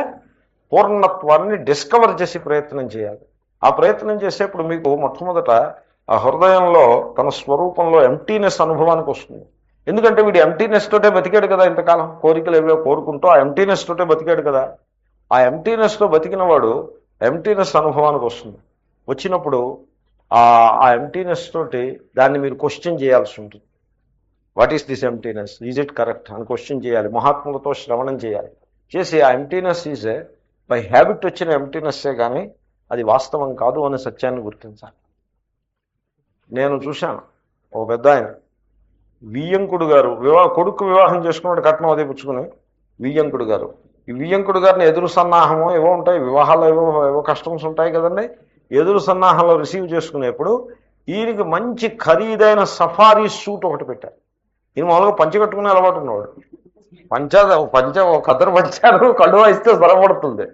పూర్ణత్వాన్ని డిస్కవర్ చేసి ప్రయత్నం చేయాలి. ఆ ప్రయత్నం చేసేప్పుడు మీకు మొట్టమొదట ఆ హృదయంలో తన స్వరూపంలో ఎంటీనెస్ అనుభవానికి వస్తుంది. ఎందుకంటే వీడు ఎంటీనెస్ తోటే బతికాడు కదా ఇంతకాలం, కోరికలు ఏవో కోరుకుంటూ ఆ ఎంటీనెస్ తోటే బతికాడు కదా. ఆ ఎంటీనెస్తో బతికిన వాడు ఎంటీనెస్ అనుభవానికి వస్తుంది. వచ్చినప్పుడు ఆ ఎంటీనెస్ తోటి దాన్ని మీరు క్వశ్చన్ చేయాల్సి ఉంటుంది. What is this emptiness, is it correct అని క్వశ్చన్ చేయాలి. మహాత్ములతో శ్రవణం చేయాలి. చేసి ఆ ఎంటీనెస్ ఈజ్ బై హ్యాబిట్ వచ్చిన ఎంటీనెస్సే కానీ అది వాస్తవం కాదు అనే సత్యాన్ని గుర్తించాలి. నేను చూశాను ఒక పెద్ద ఆయన వియ్యంకుడు గారు కొడుకు వివాహం చేసుకున్నాడు, కట్నం అది పుచ్చుకుని. వియ్యంకుడు గారు, ఈ వియ్యంకుడు గారిని ఎదురు సన్నాహమో ఏవో ఉంటాయి, వివాహాలు ఏవో కస్టమ్స్ ఉంటాయి కదండి. ఎదురు సన్నాహంలో రిసీవ్ చేసుకునేప్పుడు ఈయనకి మంచి ఖరీదైన సఫారీ సూట్ ఒకటి పెట్టారు. ఈయన మామూలుగా పంచి కట్టుకునే అలవాటు ఉన్నవాడు. కద్దరు పంచారు, కడువా ఇస్తే బలపడుతుంది.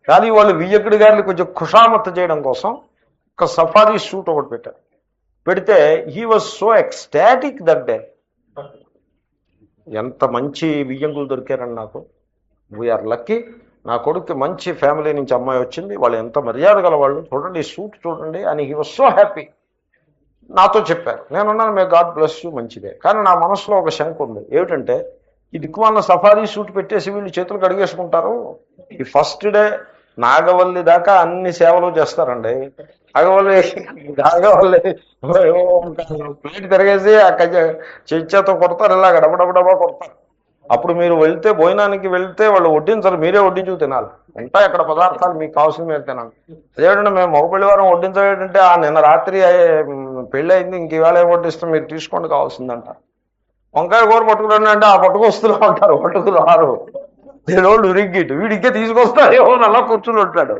కానీ వాళ్ళు వియ్యంకుడి గారిని కొంచెం ఖుషామత్ చేయడం కోసం ఒక సఫారీ సూట్ ఒకటి పెట్టారు. పెడితే he was so ecstatic that day. ఎంత మంచి వియ్యంకులు దొరికారండి నాకు. We are lucky. నా కొడుకు మంచి ఫ్యామిలీ నుంచి అమ్మాయి వచ్చింది, వాళ్ళు ఎంత మర్యాద గల వాళ్ళు, చూడండి ఈ సూట్ చూడండి అని. He was so happy. నాతో చెప్పారు, నేనున్నాను, మే గాడ్ బ్లెస్ యూ, మంచిదే. కానీ నా మనసులో ఒక శంక ఉంది. ఏమిటంటే ఈ దిక్కుమాలిన సఫారీ సూట్ పెట్టేసి వీళ్ళు చేతులు కడిగేసుకుంటారు. ఈ ఫస్ట్ డే నాగవల్లి దాకా అన్ని సేవలు చేస్తారండి. నాగవల్లి ప్లేట్ తిరగేసి ఆ చెయ్యతో కొడతారు, ఇలా డబడబడబా కొడతారు. అప్పుడు మీరు వెళ్తే, భోజనానికి వెళ్తే వాళ్ళు వడ్డించరు, మీరే వడ్డించు తినాలి. ఉంటాయి అక్కడ పదార్థాలు, మీకు కావాల్సిన మీరు తినాలి. అదేవిధంగా మేము మగ వారం వడ్డించడంటే నిన్న రాత్రి పెళ్ళి అయింది, ఇంక ఇవాళ ఏం వడ్డిస్తాం, మీరు తీసుకోండి కావాల్సిందంట. వంకాయ కూర పట్టుకురండి అంటే ఆ పట్టుకొస్తూనే ఉంటారు, పట్టుకురారు. దేవుడు ఉరిగ్గిట్టు వీడికే తీసుకొస్తారేమో అలా కూర్చుని ఉంటాడు.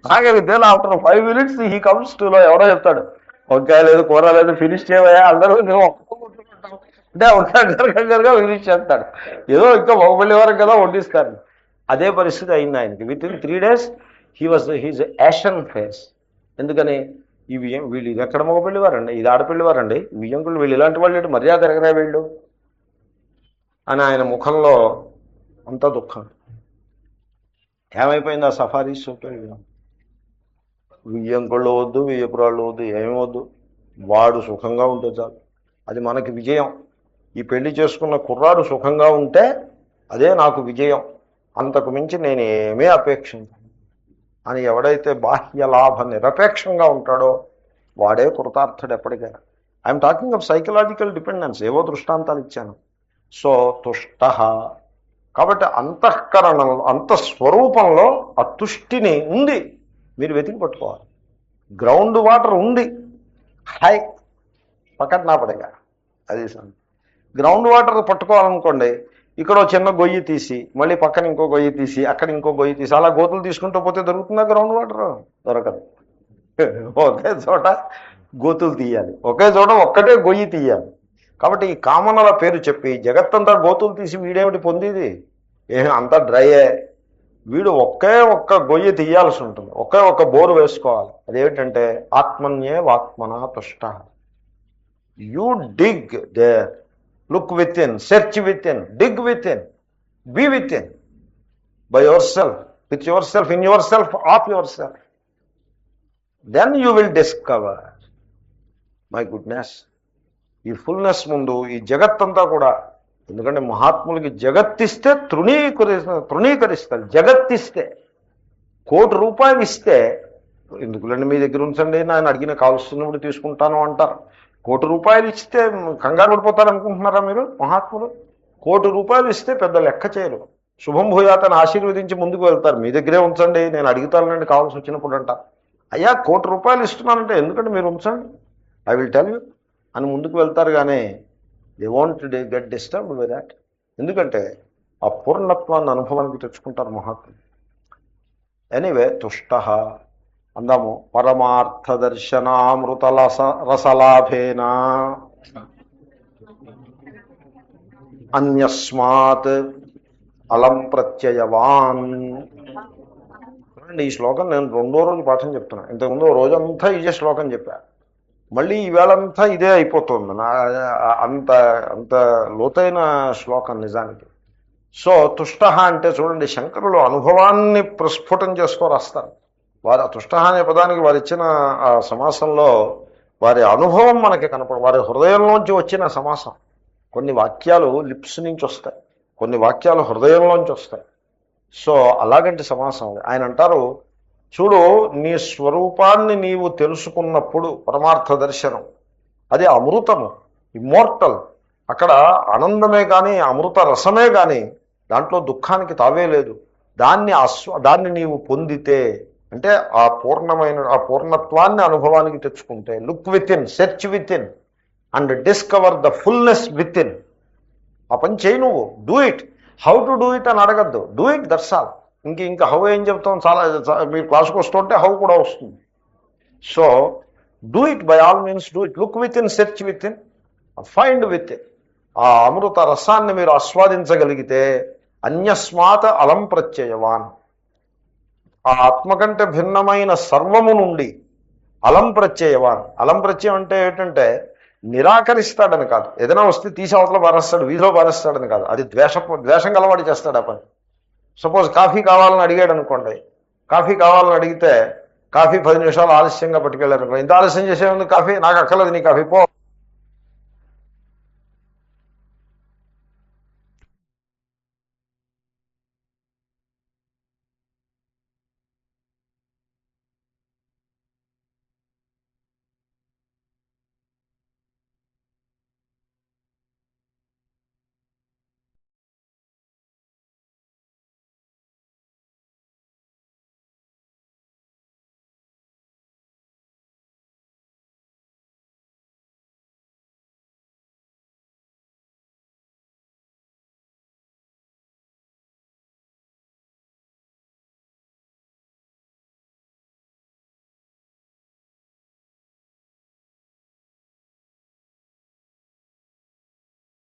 నాకైతే after 5 minutes he comes to లో ఎవరో చెప్తాడు, వంకాయ లేదు, కూర లేదు, ఫినిష్ చేయవయా. అందరూ అంటే వంకాయగా ఫినిష్ చేస్తాడు. ఏదో ఇంకా మగపల్లి వారం కదా వడ్డిస్తాడు. అదే పరిస్థితి అయింది ఆయనకి. Within 3 days he's ashen face. ఎందుకని వీళ్ళు ఇది ఎక్కడ మగపల్లి వారండి, ఇది ఆడపల్లి వారండి, వియ్యంకులు వీళ్ళు ఇలాంటి వాళ్ళు మర్యాద ఎరగరా వీళ్ళు అని ఆయన ముఖంలో అంత దుఃఖం. ఏమైపోయింది ఆ సఫారీ సూట్? వియ్యంకుళ్ళు వద్దు, వియ్యపురాళ్ళు వద్దు, ఏమి వద్దు, వాడు సుఖంగా ఉంటే చాలు, అది మనకి విజయం. ఈ పెళ్లి చేసుకున్న కుర్రాడు సుఖంగా ఉంటే అదే నాకు విజయం, అంతకు మించి నేను ఏమీ అపేక్షించను అని ఎవడైతే బాహ్య లాభ నిరపేక్షంగా ఉంటాడో వాడే కృతార్థుడు ఎప్పటికైనా. I'm talking of psychological dependence. ఏవో దృష్టాంతాలు ఇచ్చాను. సో తుష్ట. కాబట్టి అంతఃకరణంలో, అంతఃస్వరూపంలో ఆ తుష్టిని ఉంది, మీరు వెతికి పట్టుకోవాలి. గ్రౌండ్ వాటర్ ఉంది, హై పక్కన పడగా అది గ్రౌండ్ వాటర్ పట్టుకోవాలనుకోండి, ఇక్కడ చిన్న గొయ్యి తీసి మళ్ళీ పక్కన ఇంకో గొయ్యి తీసి అక్కడ ఇంకో గొయ్యి తీసి అలా గోతులు తీసుకుంటూ పోతే దొరుకుతుందా గ్రౌండ్ వాటర్? దొరకదు. ఒకే చోట గోతులు తీయాలి, ఒకే చోట ఒక్కటే గొయ్యి తీయాలి. కాబట్టి ఈ కామనల పేరు చెప్పి జగత్తంతా గోతులు తీసి వీడేమిటి పొందేది? అంతా డ్రైయే. వీడు ఒకే ఒక్క గొయ్యి తీయాల్సి ఉంటుంది, ఒకే ఒక్క బోరు వేసుకోవాలి. అదేమిటంటే ఆత్మన్యే వాత్మన తుష్ట. You dig there, look within, search within, dig within, be within, by your self, with your self, in your self, of your self. Then you will discover my goodness. ఈ fullness ముందు ఈ జగత్తంతా కూడా, ఎందుకంటే మహాత్ములకి జగత్తిస్తే తృణీకరిస్తారు. జగత్తిస్తే, ₹1,00,00,000 ఇస్తే ఎందుకులండి మీ దగ్గర ఉంచండి, నేను అడిగిన కావాల్సినప్పుడు తీసుకుంటాను అంటారు. ₹1,00,00,000 ఇస్తే కంగారు పడిపోతారు అనుకుంటున్నారా మీరు? మహాత్ములు ₹1,00,00,000 ఇస్తే పెద్ద లెక్క చేయరు. శుభం భూయాతని ఆశీర్వదించి ముందుకు వెళ్తారు. మీ దగ్గరే ఉంచండి, నేను అడుగుతానండి కావాల్సి వచ్చినప్పుడు అంట. అయ్యా ₹1,00,00,000 ఇస్తున్నానంటే ఎందుకంటే మీరు ఉంచండి, ఐ విల్ టెల్ యూ అని ముందుకు వెళ్తారు. కానీ they want get disturbed by that. ఎందుకంటే ఆ పూర్ణత్వాన్ని అనుభవానికి తెచ్చుకుంటారు మహాత్ములు. ఎనీవే తుష్ట అందాము. పరమార్థ దర్శనామృత రసలాభేన అన్యస్మాత్ అలం ప్రత్యయవాన్. ఈ శ్లోకం నేను 2వ రోజు పాఠం చెప్తున్నా. ఇంతకుముందు రోజంతా ఇదే శ్లోకం చెప్పా, మళ్ళీ ఈవేళంతా ఇదే అయిపోతుంది. అంత అంత లోతైన శ్లోకం నిజానికి. సో తుష్ట అంటే చూడండి, శంకరులు అనుభవాన్ని ప్రస్ఫుటం చేసుకో రాస్తారు. వారు తుష్ట అనే పదానికి వారు ఇచ్చిన ఆ సమాసంలో వారి అనుభవం మనకి కనపడు, వారి హృదయంలోంచి వచ్చిన సమాసం. కొన్ని వాక్యాలు లిప్స్ నుంచి వస్తాయి, కొన్ని వాక్యాలు హృదయంలోంచి వస్తాయి. సో అలాగంటి సమాసం. ఆయన అంటారు చూడు, నీ స్వరూపాన్ని నీవు తెలుసుకున్నప్పుడు పరమార్థ దర్శనం, అది అమృతము, ఇమ్మోర్టల్. అక్కడ ఆనందమే కానీ అమృత రసమే కానీ దాంట్లో దుఃఖానికి తావే లేదు. దాన్ని నీవు పొందితే, అంటే ఆ పూర్ణత్వాన్ని అనుభవానికి తెచ్చుకుంటే, look within, search with in and discover the fullness with in. ఆ పని చేయి నువ్వు. Do it. How to do it అని అడగద్దు, డూ ఇట్, దట్స్ ఆల్. ఇంకా హౌ ఏం చెప్తాం, చాలా మీ క్లాసుకు వస్తుంటే హౌ కూడా వస్తుంది. So do it, by all means do it. Look within, search with in, find with in. ఆ అమృత రసాన్ని మీరు ఆస్వాదించగలిగితే అన్యస్మాత్ అలం ప్రత్యయవాన్, ఆ ఆత్మ కంటే భిన్నమైన సర్వము నుండి అలం ప్రత్యయవాన్. అలం ప్రత్యయం అంటే ఏంటంటే నిరాకరిస్తాడని కాదు, ఏదైనా వస్తే తీసి అవతల పారేస్తాడు, వీధిలో పారేస్తాడని కాదు. అది ద్వేషం గలవాడు చేస్తాడు ఆ పని. సపోజ్ కాఫీ కావాలని అడిగాడు అనుకోండి, కాఫీ కావాలని అడిగితే కాఫీ 10 నిమిషాలు ఆలస్యంగా పట్టుకెళ్ళారు అనుకో, ఇంత ఆలస్యం చేసేముంది, కాఫీ నాకు అక్కర్లేదు, నీ కాఫీ పో